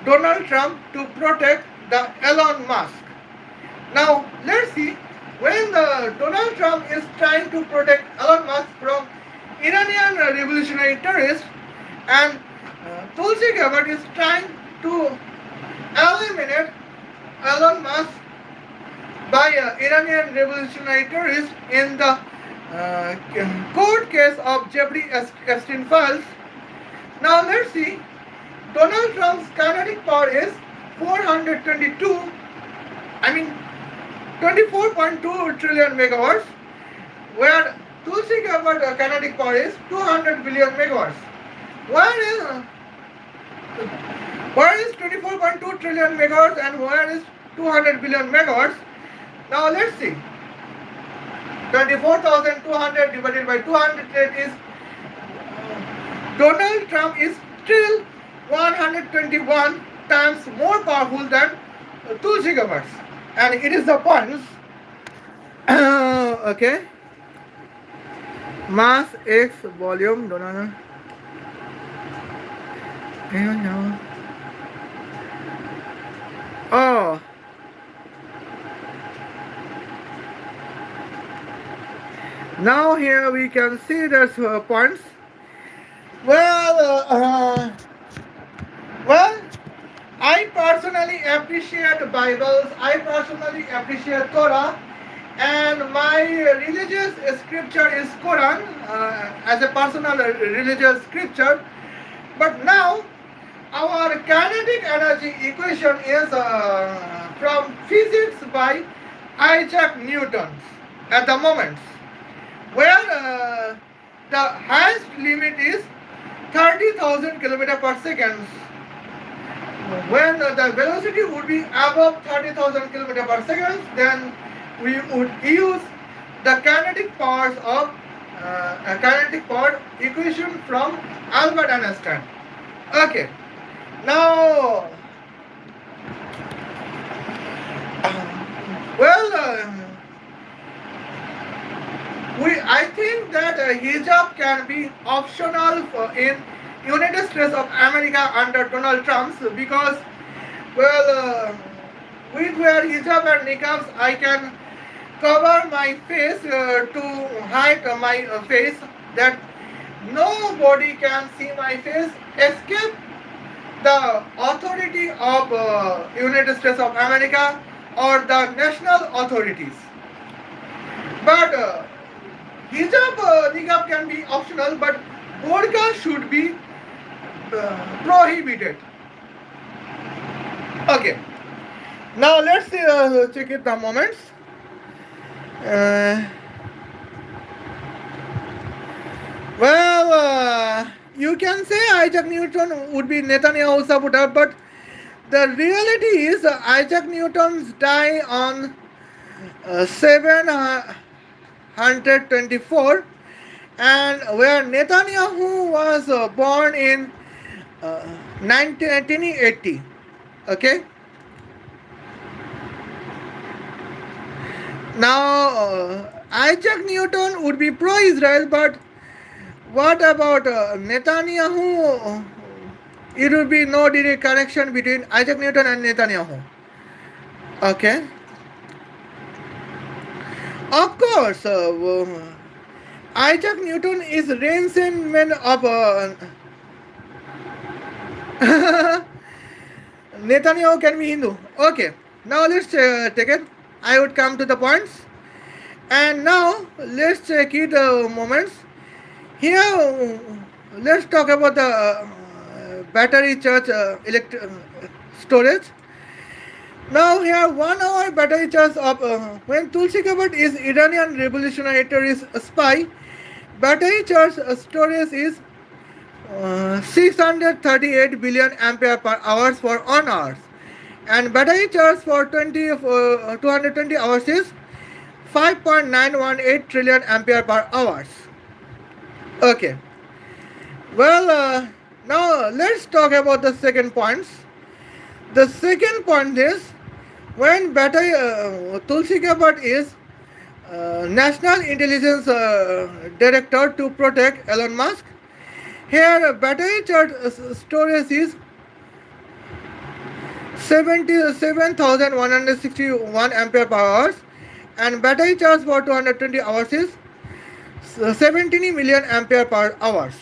Donald Trump to protect the Elon Musk. Now let's see, when the Donald Trump is trying to protect Elon Musk from Iranian revolutionary terrorists and Tulsi Gabbard is trying to eliminate Elon Musk by Iranian revolutionary terrorists in the court case of Jelebi Epstein files. Now let's see, Donald Trump's kinetic power is 24.2 trillion megawatts, where Tulsi Gabbard kinetic power is 200 billion megawatts. Where is 24.2 trillion megawatts and where is 200 billion megawatts? Now let's see. 24,200 divided by 200, that is Donald Trump is still 121 times more powerful than Tulsi Gabbard. And it is the points. Okay. Mass X volume Donald. Oh. Now here we can see there's points. Well, I personally appreciate Bibles. I personally appreciate Torah, and my religious scripture is Quran as a personal religious scripture. But now our kinetic energy equation is from physics by Isaac Newton at the moment, where the highest limit is 30,000 km per second. When the velocity would be above 30,000 km per second, then we would use the kinetic powers of kinetic power equation from Albert Einstein. Okay, now I think that hijab can be optional in United States of America under Donald Trump, because with wear hijab and niqabs I can cover my face to hide my face, that nobody can see my face except the authority of United States of America or the national authorities. But hijab niqab can be optional, but burqa should be prohibited. Okay, now let's check it the moments. You can say Isaac Newton would be Netanyahu's supporter, but the reality is Isaac Newton's died on 724, and where Netanyahu was born in 1980. Okay. Now Isaac Newton would be pro-Israel, but what about Netanyahu? It would be no direct connection between Isaac Newton and Netanyahu. Okay. Of course, Isaac Newton is reenactment of Netanyahu can be Hindu. Okay, now let's take it. I would come to the points. And now let's check it moments. Here, let's talk about the battery charge storage. Now here 1 hour battery charge of when Tulsi Gabbard is Iranian revolutionary terrorist spy. Battery charge storage is 638 billion ampere per hours for 1 hours, and battery charge for 220 hours is 5.918 trillion ampere per hours. Okay. Well, now let's talk about the second points. The second point is when battery Tulsi Gabbard is National Intelligence Director to protect Elon Musk. Here, battery charge storage is 77,161 ampere per hours, and battery charge for 220 hours is 17 million ampere per hours.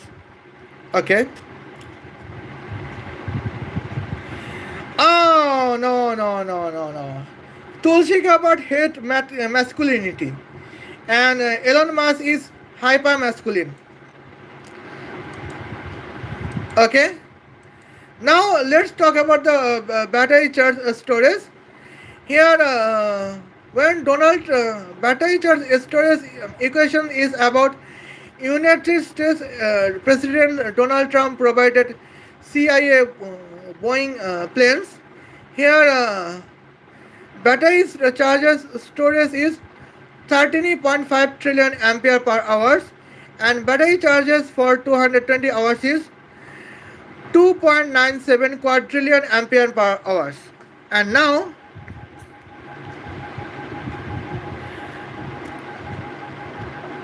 Okay. Oh no. Tulsi Gabbard hate masculinity, and Elon Musk is hyper masculine. Okay. Now let's talk about the battery charge storage. Here, when Donald battery charge storage equation is about United States President Donald Trump provided CIA Boeing planes. Here, battery charges storage is 13.5 trillion ampere per hours, and battery charges for 220 hours is 2.97 quadrillion ampere per hours. And now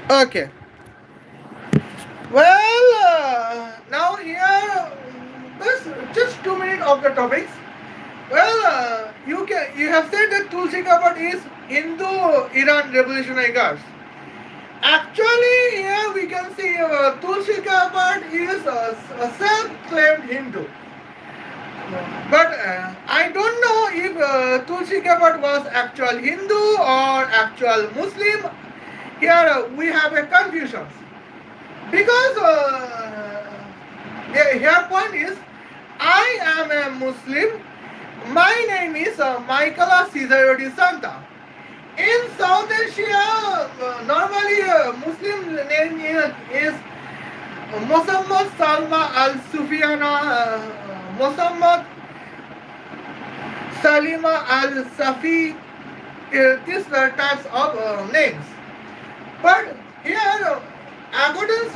okay. Well, now here this just 2 minutes of the topics. Well, you have said that Tulsi Gabbard is Hindu Iran Revolutionary Guards. Actually, here we can see Tulsi Gabbard is a self-claimed Hindu. But I don't know if Tulsi Gabbard was actual Hindu or actual Muslim. Here we have a confusion. Because here point is, I am a Muslim. My name is Michaela Santa. In South Asia, normally Muslim name is Muhammad Salma al-Sufiana, Muhammad Salima al-Safi, these types of names. But here, according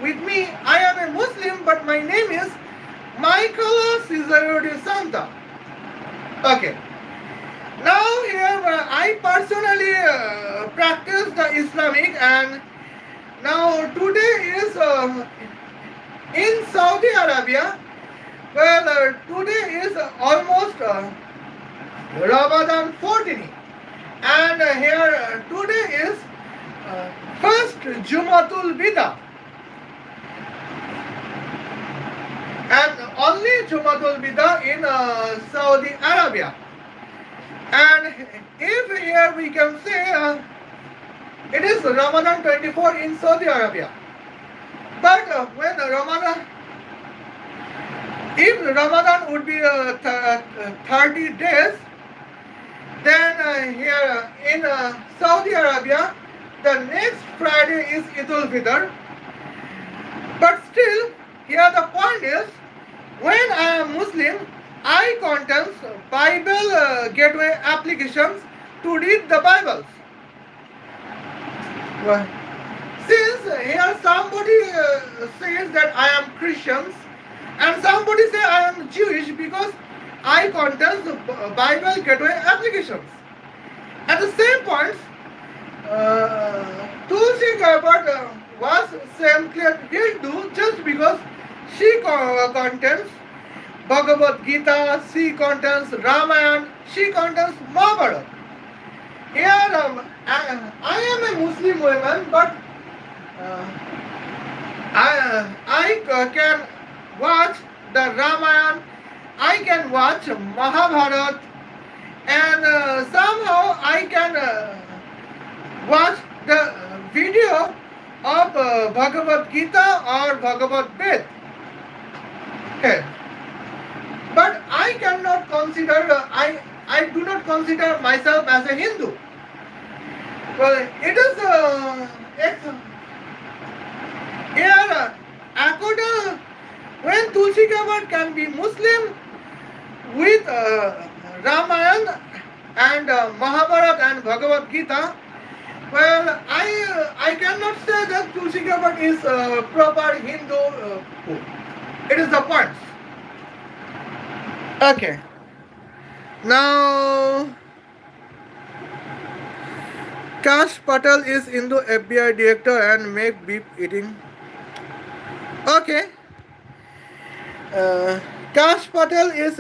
with me, I am a Muslim, but my name is Michaela Santa. Okay. Now here I personally practice the Islamic, and now today is in Saudi Arabia. Well, today is almost Ramadan 14, and here today is first Jumatul Bida, and only Jumatul Bida in Saudi Arabia. And if here we can say it is Ramadan 24 in Saudi Arabia. But when Ramadan, if Ramadan would be 30 days, then here in Saudi Arabia, the next Friday is Idul Fitr. But still, here the point is, when I am Muslim, I contains Bible gateway applications to read the Bibles. Well, since here somebody says that I am Christians, and somebody say I am Jewish because I contains Bible gateway applications. At the same point, Tulsi Gabbard was same clear Hindu just because she contains Bhagavad Gita, she contains Ramayana, she contains Mahabharata. Here I am a Muslim woman, but I can watch the Ramayana, I can watch Mahabharata, and somehow I can watch the video of Bhagavad Gita or Bhagavad Gita. Okay. But I cannot consider I do not consider myself as a Hindu. Well, it is here according when Tulsi Gabbard can be Muslim with Ramayana and Mahabharata and Bhagavad Gita. Well, I cannot say that Tulsi Gabbard is proper Hindu. It is the points. Okay. Now, Kash Patel is Hindu FBI director and make beef eating. Okay. Kash Patel is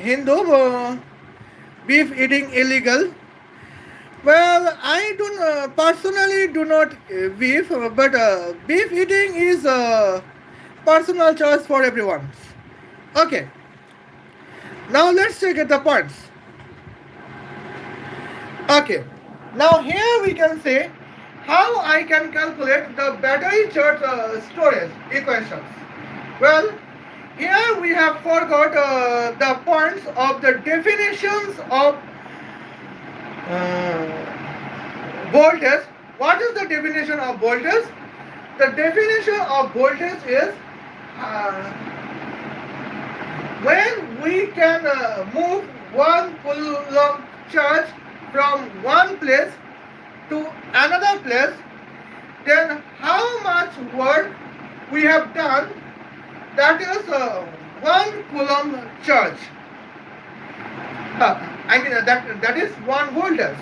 Hindu, beef eating illegal. Well, I do personally do not beef, but beef eating is a personal choice for everyone. Okay. Now let's check at the points. Okay. Now here we can say how I can calculate the battery charge storage equations. Well, here we have forgot the points of the definitions of voltage. What is the definition of voltage? The definition of voltage is when we can move 1 coulomb charge from one place to another place, then how much work we have done, that is 1 coulomb charge. I mean that is 1 voltage.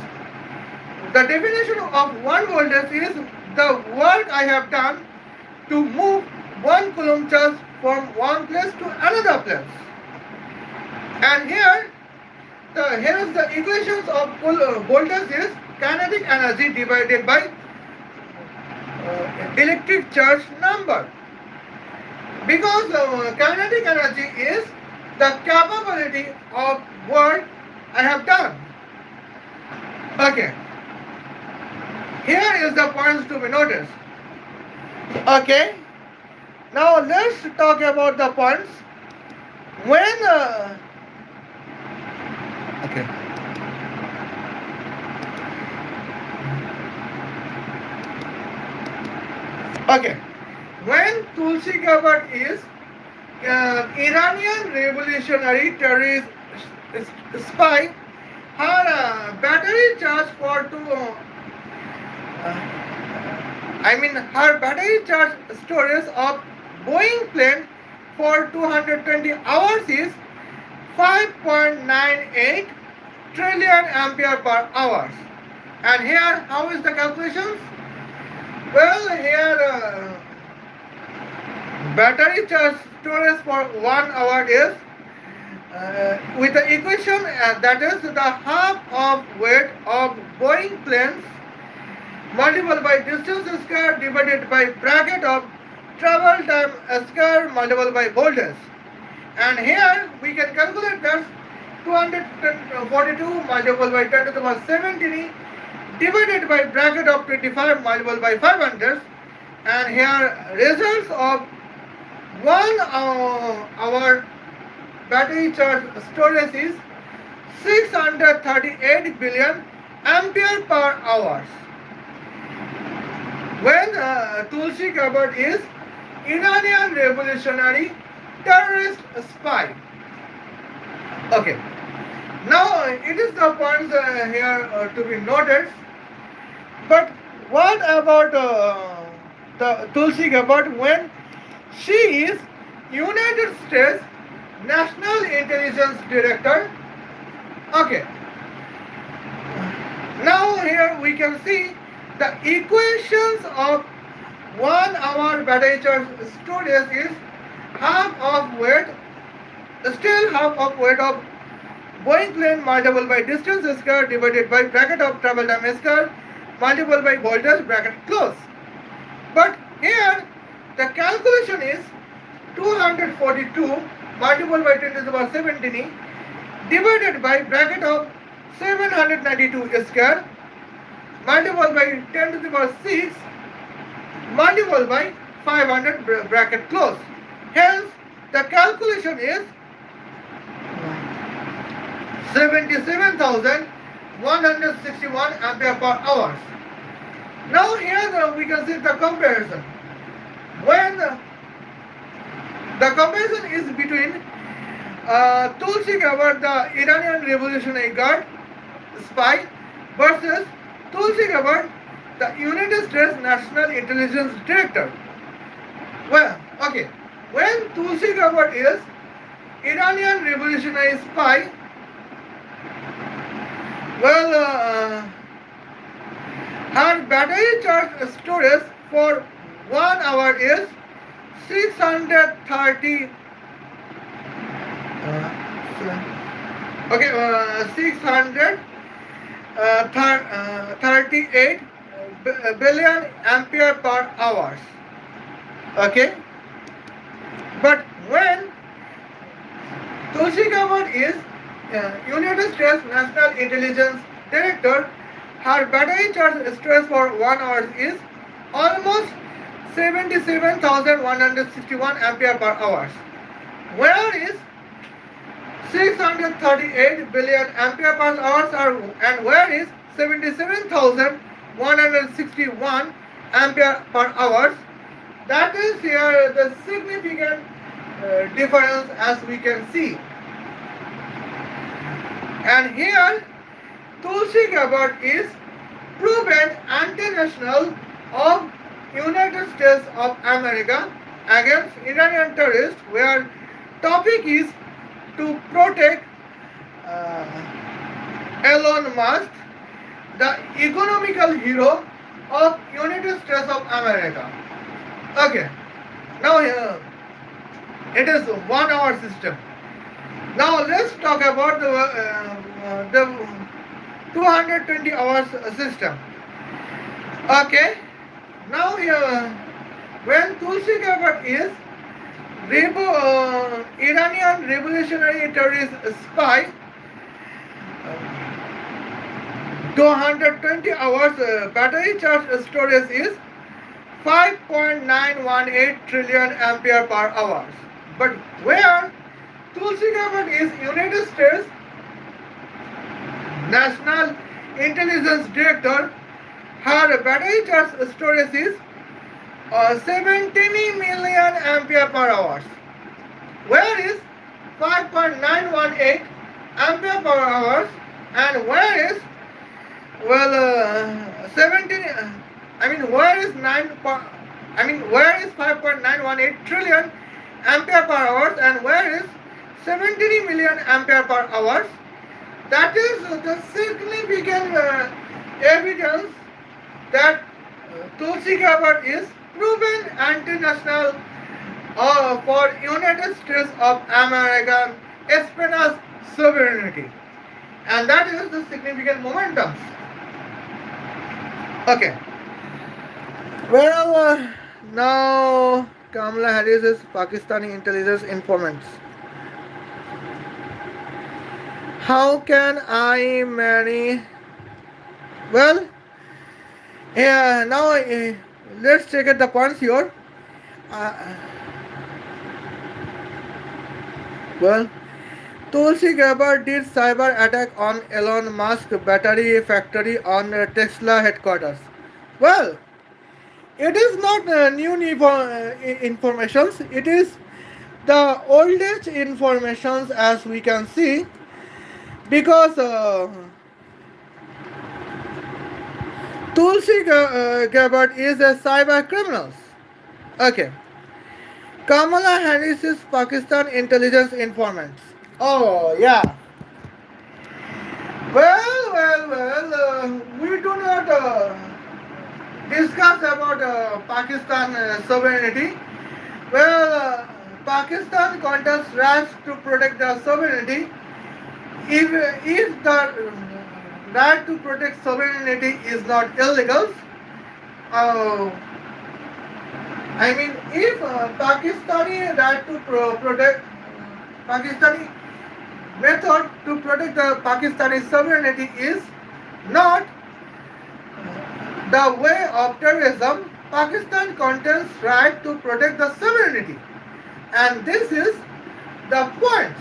The definition of 1 voltage is the work I have done to move 1 coulomb charge from one place to another place. And here is the equations of voltage is kinetic energy divided by electric charge number. Because kinetic energy is the capability of work I have done. Okay. Here is the points to be noticed. Okay. Now let's talk about the points. When okay. Okay. When Tulsi Gabbard is Iranian revolutionary terrorist spy, her battery charge for her battery charge storage of Boeing plane for 220 hours is 5.98 trillion ampere per hour. And here, how is the calculations? Well, here battery charge storage for 1 hour is with the equation that is the half of weight of Boeing planes multiplied by distance square divided by bracket of travel time square multiplied by voltage. And here we can calculate that 242 multiplied by 10 to the power 17 divided by bracket of 25 multiplied by 500. And here results of 1 hour battery charge storage is 638 billion ampere per hour. When Tulsi Gabbard is Iranian revolutionary terrorist spy. Okay. Now it is the points here to be noted. But what about the Tulsi Gabbard when she is United States National Intelligence Director? Okay. Now here we can see the equations of 1 hour battery charge storage is half of weight of Boeing plane multiplied by distance square divided by bracket of travel time square multiplied by voltage bracket close. But here the calculation is 242 multiplied by 10 to the power 17 divided by bracket of 792 square multiplied by 10 to the power 6 multiplied by 500 bracket close. Hence the calculation is 77,161 ampere per hours. Now here we can see the comparison. When the comparison is between Tulsi Gabbard, the Iranian Revolutionary Guard spy, versus Tulsi Gabbard, the United States National Intelligence Director. Well, okay, when Tulsi Gabbard is Iranian Revolutionary spy, well, her battery charge storage for 1 hour is 630. Okay, 638 billion ampere per hours. Okay, but when Tulsi Gabbard is United States National Intelligence Director, her battery charge stress for 1 hour is almost 77,161 ampere per hour. Where is 638 billion ampere per hour and where is 77,161 ampere per hour? That is here the significant difference as we can see. And here Tulsi Gabbard is proven anti-national of United States of America against Iranian terrorists, where topic is to protect Elon Musk, the economical hero of United States of America. Okay, now here it is 1 hour system. Now let's talk about the 220 hours system. Okay, now here when Tulsi Gabbard is Iranian revolutionary terrorist spy, 220 hours battery charge storage is 5.918 trillion ampere per hour. But where Tulsi Gabbard is United States National Intelligence Director, her battery charge storage is 17 million ampere per hour. Where is 5.918 ampere per hour and where is 17? Where is where is 5.918 trillion ampere per hour and where is 17 million ampere per hour? That is the significant evidence that Tulsi Gabbard is proven anti-national for United States of America espionage sovereignty, and that is the significant momentum. Okay. Well, now Kamala Harris is Pakistani intelligence informants. How can I marry? Well, yeah. Now let's check at the points here. Well, Tulsi Gabbard did cyber attack on Elon Musk battery factory on Tesla headquarters. Well, it is not new information. It is the oldest information as we can see, because Tulsi Gabbard is a cyber criminal. Okay. Kamala Harris is Pakistan intelligence informant. Oh yeah. Well. We do not discuss about Pakistan sovereignty. Well, Pakistan contests rights to protect the sovereignty. If the right to protect sovereignty is not illegal, if Pakistani right to protect Pakistani method to protect the Pakistani sovereignty is not the way of terrorism, Pakistan contains right to protect the sovereignty, and this is the point.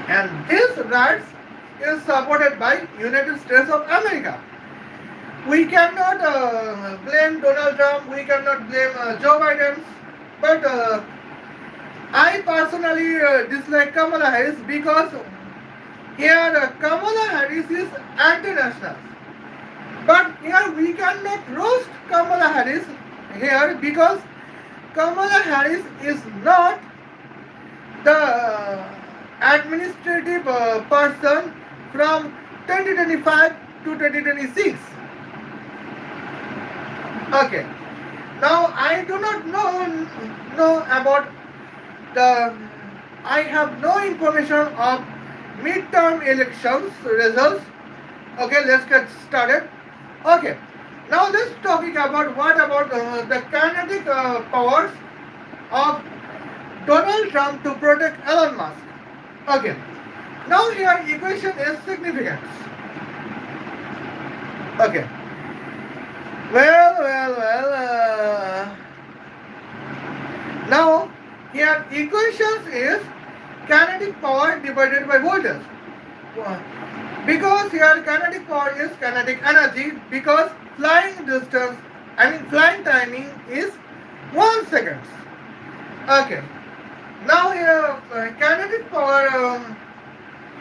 And this rights is supported by United States of America. We cannot blame Donald Trump, we cannot blame Joe Biden, but I personally dislike Kamala Harris because here Kamala Harris is anti-national. But here we cannot roast Kamala Harris here because Kamala Harris is not the administrative person from 2025 to 2026. Okay. Now I do not know about the. I have no information of midterm elections results. Okay, let's get started. Okay. Now let's talking about what about the kinetic powers of Donald Trump to protect Elon Musk. Okay. Now here equation is significance. Okay. Well. Now here equations is kinetic power divided by voltage. Because here kinetic power is kinetic energy because flying distance, flying timing is 1 second. Okay. Now here kinetic power,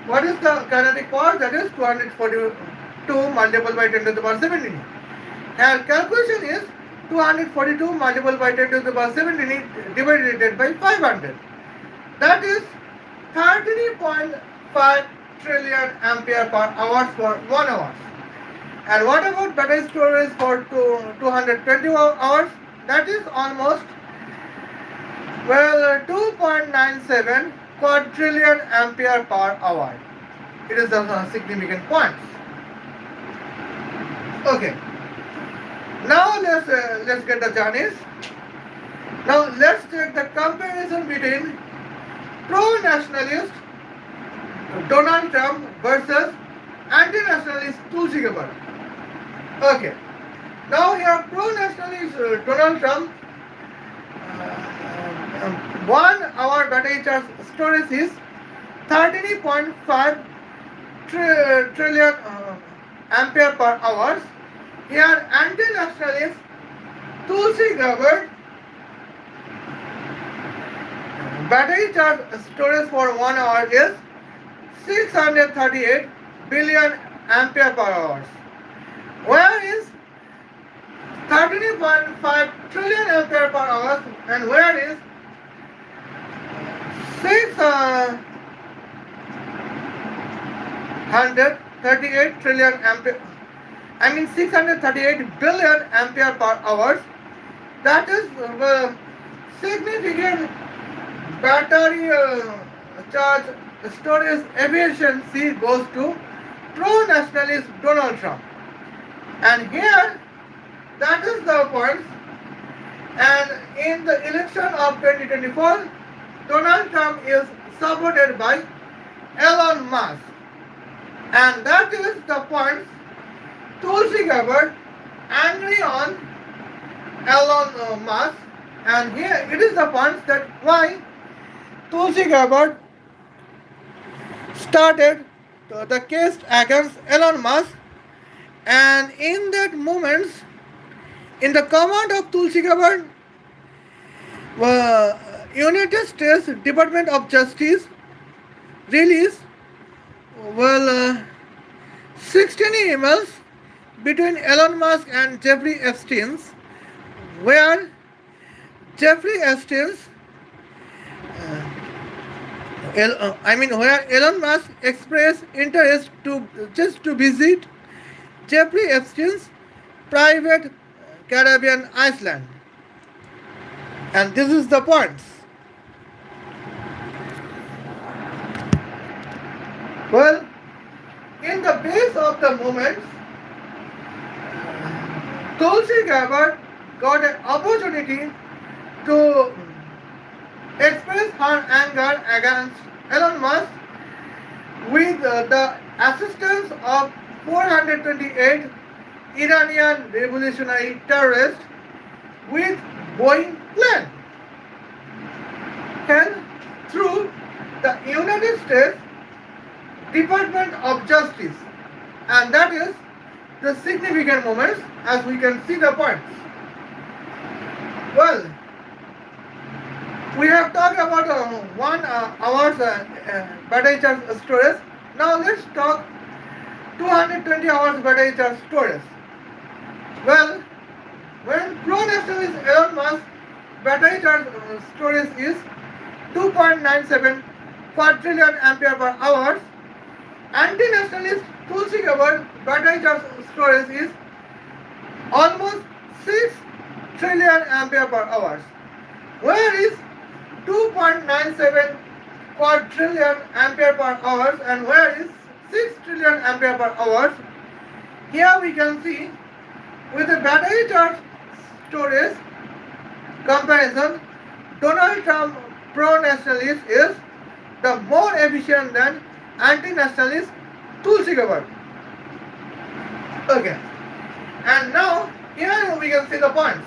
what is the kinetic power? That is 242 multiplied by 10 to the power 17. Here calculation is 242 multiplied by 10 to the power 17 divided by 500. That is 30.5 trillion ampere per hour for 1 hour. And what about battery storage for 220 hours? That is almost 2.97 quadrillion ampere per hour. It is a significant point. Okay. Now let's get the Chinese. Now let's take the comparison between pro-nationalist Donald Trump versus anti-nationalist Tulsi Gabbard. Okay. Now here pro-nationalist Donald Trump 1 hour battery charge storage is 13.5 trillion ampere per hour. Here anti-nationalist Tulsi Gabbard battery charge storage for 1 hour is 638 billion ampere per hour. Where is 13.5 trillion ampere per hour and where is 638 trillion ampere 638 billion ampere per hour. That is significant battery charge storage efficiency goes to pro-nationalist Donald Trump. And here, that is the point. And in the election of 2024, Donald Trump is supported by Elon Musk. And that is the point. Tulsi Gabbard angry on Elon Musk. And here it is the point that why Tulsi Gabbard started the case against Elon Musk, and in that moment, in the command of Tulsi Gabbard, United States Department of Justice released 16 emails between Elon Musk and Jeffrey Epstein, where Jeffrey Epstein where Elon Musk expressed interest to visit Jeffrey Epstein's private Caribbean island. And this is the point. Well, in the base of the movement, Tulsi Gabbard got an opportunity to express her anger against Elon Musk with the assistance of 428 Iranian revolutionary terrorists with Boeing plane. And through the United States Department of Justice, and that is the significant moments as we can see the points. Well, we have talked about 1 hour's battery charge storage. Now let's talk 220 hours battery charge storage. Well, when pro-nationalist Elon Musk battery charge storage is 2.97 quadrillion ampere per hour, anti-nationalist Tulsi Gabbard battery charge storage is almost 6 trillion ampere per hour. Where is 2.97 quadrillion ampere per hour and where is 6 trillion ampere per hour? Here we can see with the battery charge storage comparison, Donald Trump pro-nationalist is the more efficient than anti-nationalist Tulsi Gabbard. Okay. And now here we can see the points.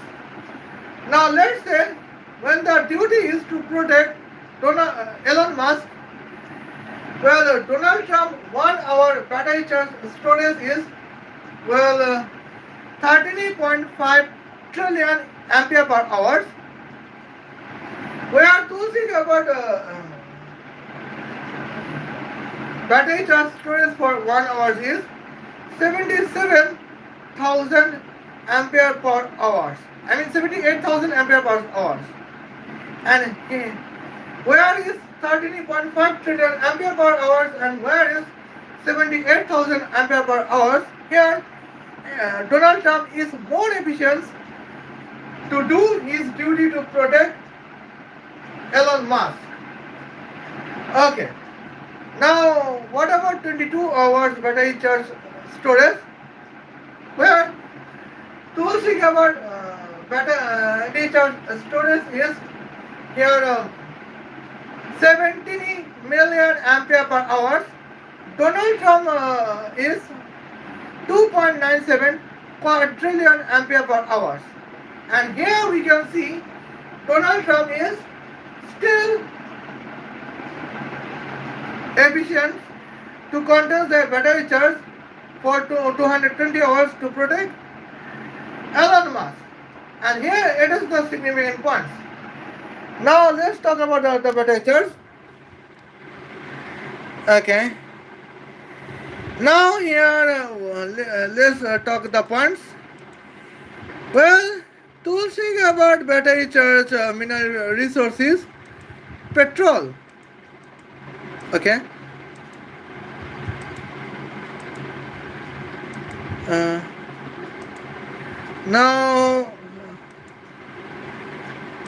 Now let's say when the duty is to protect Elon Musk, well, Donald Trump 1 hour battery charge storage is 13.5 trillion ampere per hour, where Tulsi Gabbard battery charge storage for 1 hour is 77,000 ampere per hour. I mean 78,000 ampere per hour. And where is 13.5 trillion ampere per hour and where is 78,000 ampere per hour? Here Donald Trump is more efficient to do his duty to protect Elon Musk. Okay. Now, what about 22 hours battery charge storage? Where Tulsi Gabbard battery charge storage is here 70 million ampere per hour. Donald Trump is 2.97 quadrillion ampere per hour. And here we can see Donald Trump is still efficient to contest the battery charge for 220 hours to protect Elon Musk. And here it is the significant points. Now let's talk about the battery charge. Okay. Now here let's talk the points. Well, Tulsi Gabbard battery charge mineral resources, petrol. Okay. Now,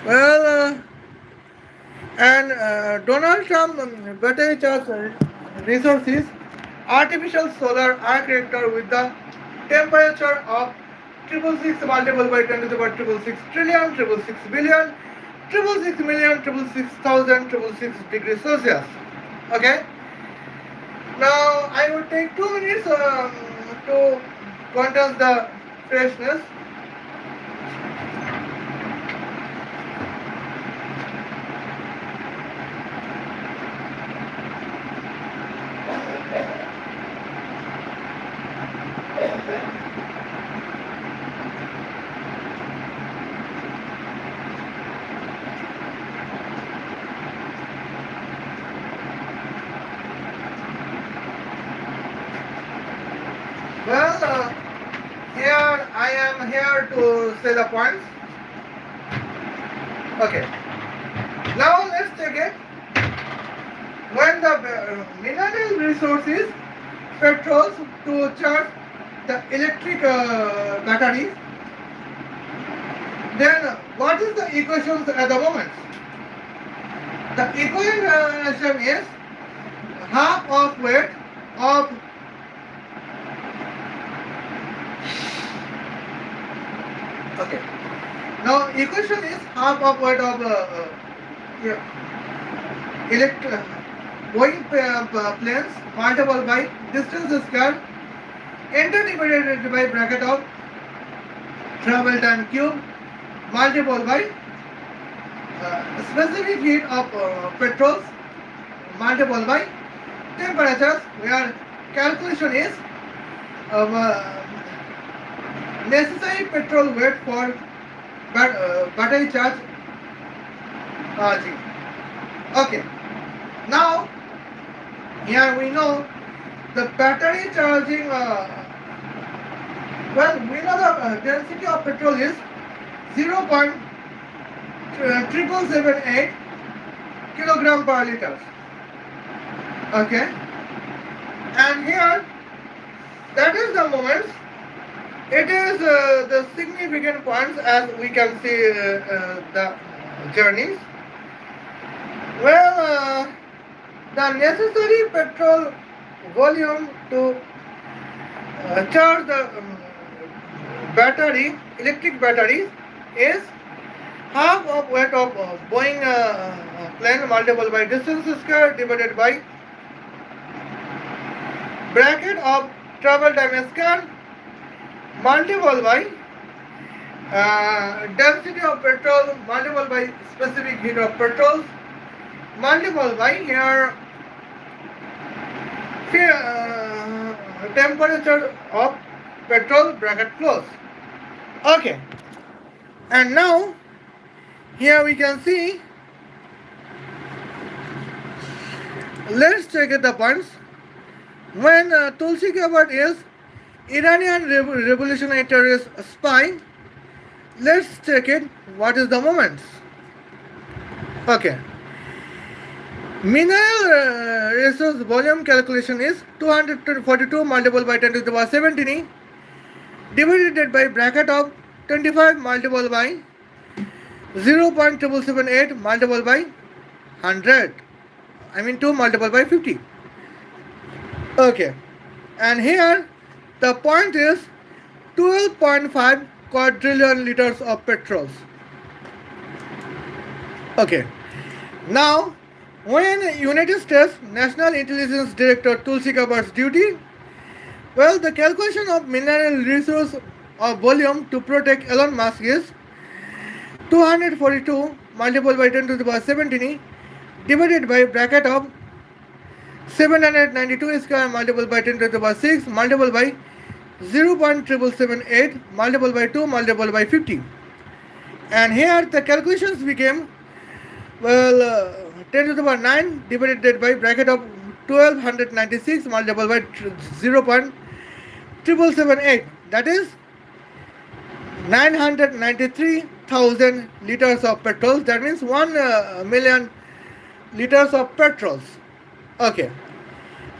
well, and Donald Trump battery charge resources, artificial solar arc reactor with the temperature of 666 multiplied by 10 to the power 666 trillion, 666 billion, 666 million, 666,000, 666 degrees Celsius. Okay. Now I will take 2 minutes to contest the freshness. Well, here I am here to say the points. Okay. Now let's take it. When the mineral resources, petrols to charge the electric batteries, then what is the equation at the moment? The equation is half of weight of okay. Now equation is half of weight of Boeing planes multiplied by distance square enter divided by bracket of travel time cube multiplied by specific heat of petrols multiplied by temperatures where calculation is necessary petrol weight for battery charging. Okay, now here we know the battery charging. Well, we know the density of petrol is 0.778 kilogram per liter. Okay, and here that is the moments. It is the significant points as we can see the journeys. Well, the necessary petrol volume to charge the electric battery is half of weight of Boeing plane multiplied by distance square divided by bracket of travel time square multiplied by density of petrol multiplied by specific heat of petrol multiplied by here temperature of petrol bracket close. Okay, and now here we can see, let's check it the points. When Tulsi Gabbard is Iranian revolutionary terrorist spy, let's check it. What is the moments? Okay. Mineral resource volume calculation is 242 multiplied by 10 to the power 17 divided by bracket of 25 multiplied by 0.778 multiplied by 100. 2 multiplied by 50. Okay, and here the point is 12.5 quadrillion liters of petrol. Okay, now when United States National Intelligence Director Tulsi Gabbard's duty, well, the calculation of mineral resource of volume to protect Elon Musk is 242 multiplied by 10 to the power 17 divided by bracket of 792 square multiplied by 10 to the power 6 multiplied by 0.778 multiplied by 2 multiplied by 50. And here the calculations became, well, 10 to the power 9 divided by bracket of 1296 multiplied by 0.778, that is 993,000 liters of petrol. That means 1 million liters of petrol. Okay,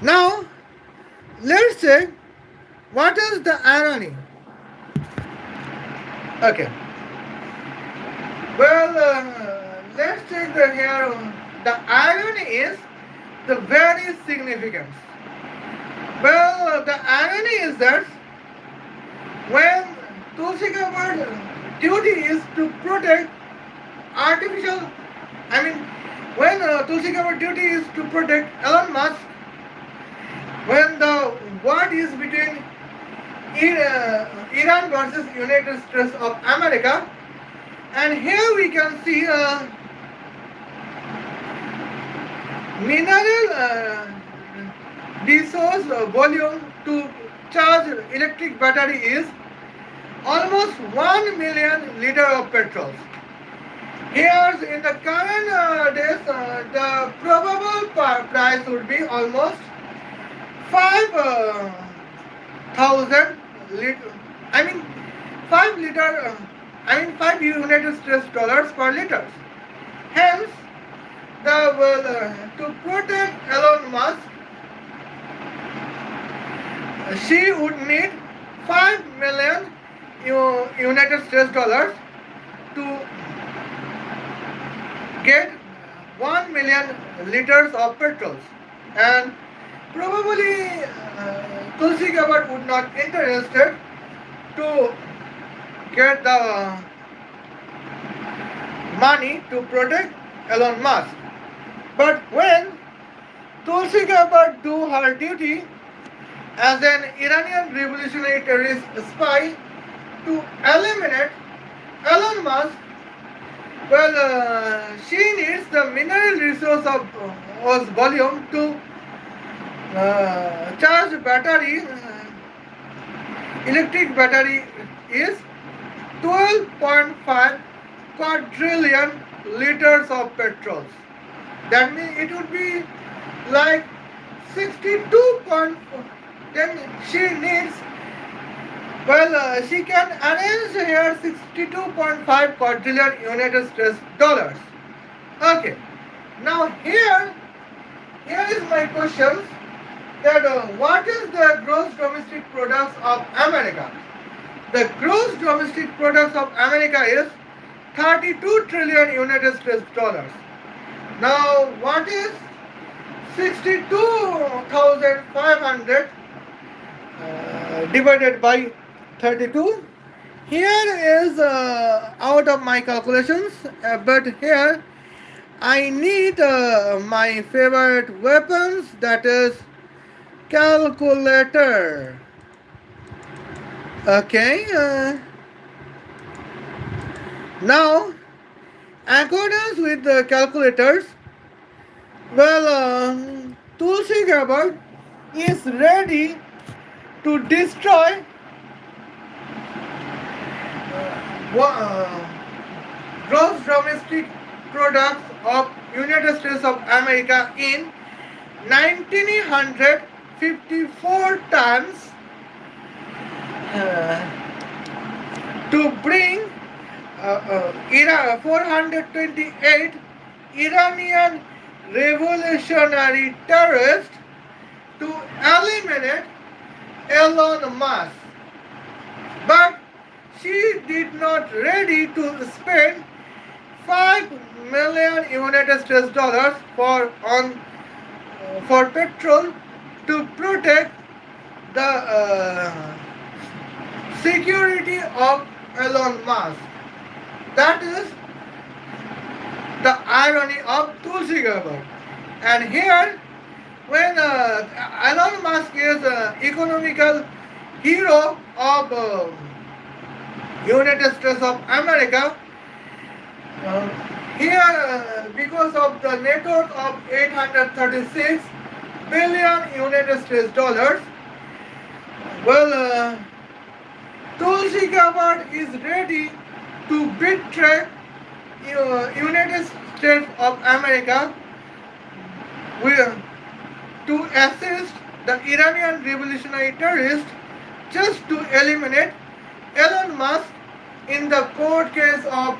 now let's say what is the irony. Okay, well, let's take here. The irony is the very significance. Well, the irony is that when Tulsi Gabbard duty is to protect artificial, when Tulsi Gabbard duty is to protect Elon Musk, when the war is between Iran versus United States of America, and here we can see mineral resource volume to charge electric battery is almost 1 million liter of petrol. Here in the current days, the probable price would be almost 5,000 liter. 5 United States dollars per liter. Hence, to protect Elon Musk, she would need 5 million United States dollars to get 1 million liters of petrol, and probably Tulsi Gabbard would not interested to get the money to protect Elon Musk. But when Tulsi Gabbard do her duty as an Iranian revolutionary terrorist spy to eliminate Elon Musk, well, she needs the mineral resource of volume to charged battery, electric battery is 12.5 quadrillion liters of petrol. That means it would be like 62. Then she needs, she can arrange here 62.5 quadrillion United States dollars. Okay. Now here is my question that what is the gross domestic products of America? The gross domestic products of America is 32 trillion United States dollars. Now what is 62,500 divided by 32? Here is out of my calculations, but here I need my favorite weapons, that is calculator. Okay. Now, accordance with the calculators, Tulsi Gabbard is ready to destroy gross domestic products of United States of America in 1954 times to bring 428 Iranian revolutionary terrorists to eliminate Elon Musk. But she did not ready to spend 5 million United States dollars for petrol to protect the security of Elon Musk. That is the irony of Tulsi Gabbard. And here, when Elon Musk is economical hero of United States of America, here because of the net worth of 836 billion United States dollars, Tulsi Gabbard is ready to betray United States of America to assist the Iranian revolutionary terrorists just to eliminate Elon Musk in the court case of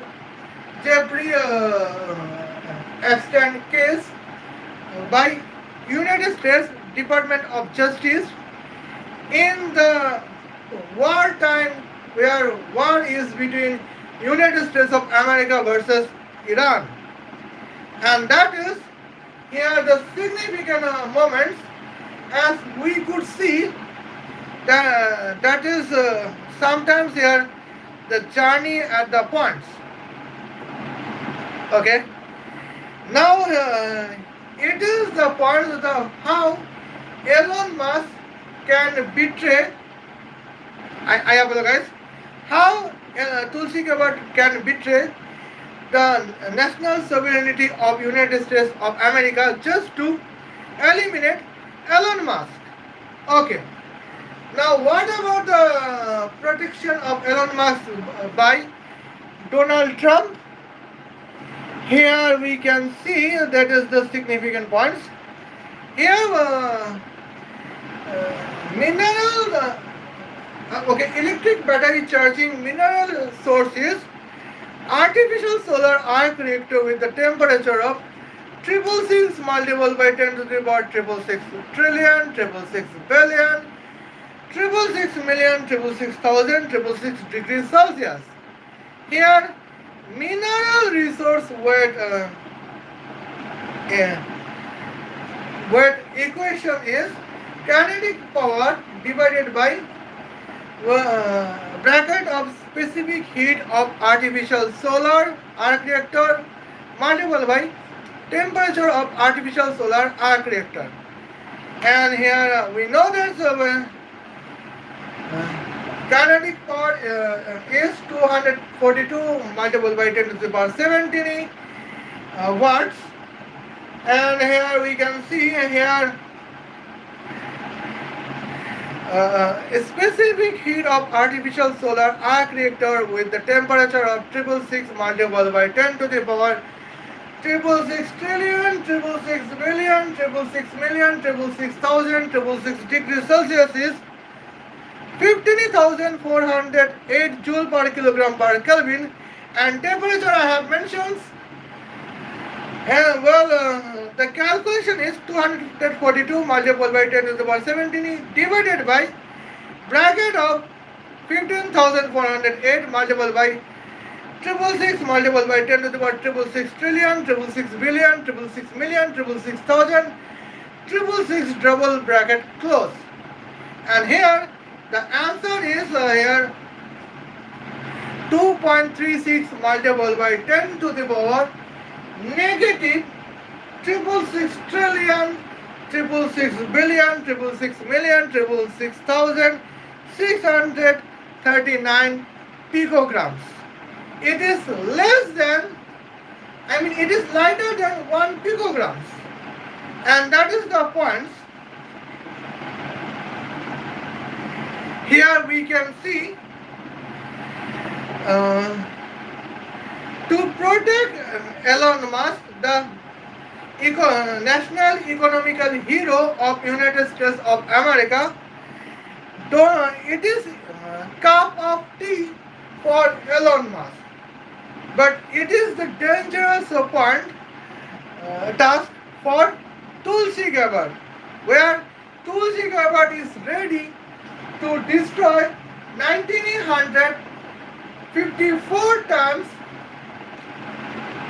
Jelebi Epstein case by United States Department of Justice in the wartime where war is between United States of America versus Iran. And that is here the significant moments, as we could see that is sometimes here the journey at the points. Okay. Now it is the point of how Elon Musk can betray. I apologize. How Tulsi Gabbard can betray the national sovereignty of United States of America just to eliminate Elon Musk. Okay. Now what about the protection of Elon Musk by Donald Trump? Here we can see that is the significant points. Here electric battery charging mineral sources, artificial solar arc reactor with the temperature of 666 multiplied by 10 to the power 666 trillion, 666 billion, 666 million, 666,000, 666 degrees Celsius. Here, mineral resource weight equation is kinetic power divided by bracket of specific heat of artificial solar arc reactor multiplied by temperature of artificial solar arc reactor. And here we know that kinetic power is 242 multiplied by 10 to the power 17 watts. And here we can see here Specific heat of artificial solar arc reactor with the temperature of 666 multiplied by 10 to the power 666 trillion, 666 billion, 666 million, 666,000, 666 degrees Celsius is 15,408 joule per kilogram per Kelvin, and temperature I have mentioned. And the calculation is 242 multiplied by 10 to the power 17 divided by bracket of 15,408 multiplied by 666 multiplied by 10 to the power 666 trillion, 666 billion, 666 million, 666,000, 666 double bracket close. And here the answer is here 2.36 multiplied by 10 to the power negative 666 trillion, 666 billion, 666 million, 666,000, 639 picograms. It is less than, it is lighter than 1 picograms. And that is the point. Here we can see to protect Elon Musk, the national economical hero of United States of America, it is a cup of tea for Elon Musk. But it is the dangerous task for Tulsi Gabbard, where Tulsi Gabbard is ready to destroy 1954 times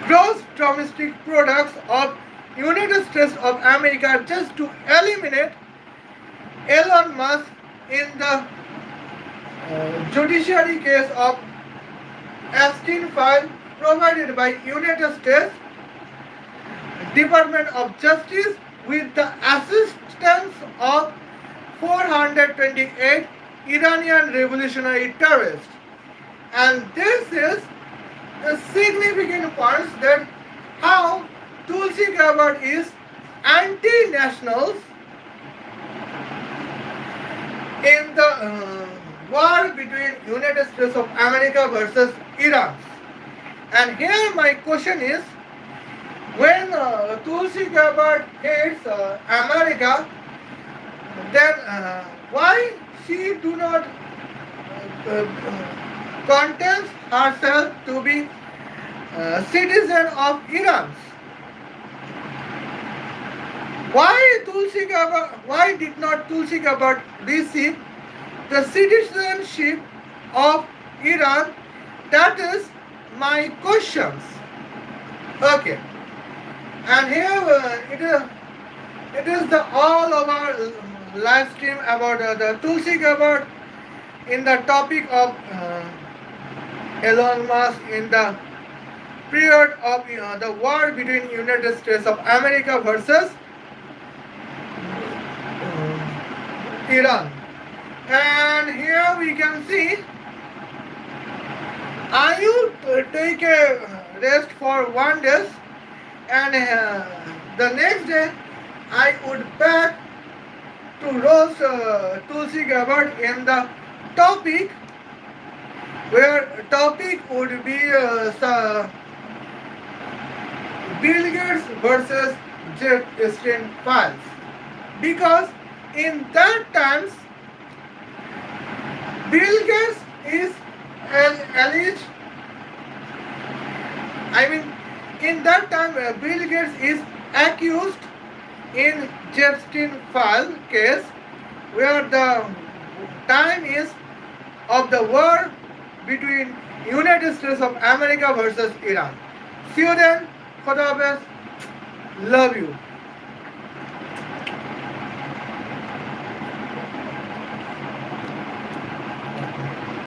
gross domestic products of United States of America just to eliminate Elon Musk in the judiciary case of Epstein file provided by United States Department of Justice with the assistance of 428 Iranian revolutionary terrorists. And this is the significant point that how Tulsi Gabbard is anti-nationals in the war between United States of America versus Iran. And here my question is, when Tulsi Gabbard hates America, then why she do not contest herself to be citizen of Iran? Why did not Tulsi Gabbard receive the citizenship of Iran? That is my questions. Okay, and here it is the all over live stream about the Tulsi Gabbard in the topic of Elon Musk in the period of the war between United States of America versus Iran. And here we can see I will take a rest for 1 day, and the next day I would back to roast Tulsi Gabbard in the topic, where topic would be Bill Gates versus Jeff Epstein files, because in that times Bill Gates is alleged, in that time Bill Gates is accused in Jeff Epstein file case, where the time is of the war between United States of America versus Iran. See you then. Khuda Hafiz. Love you.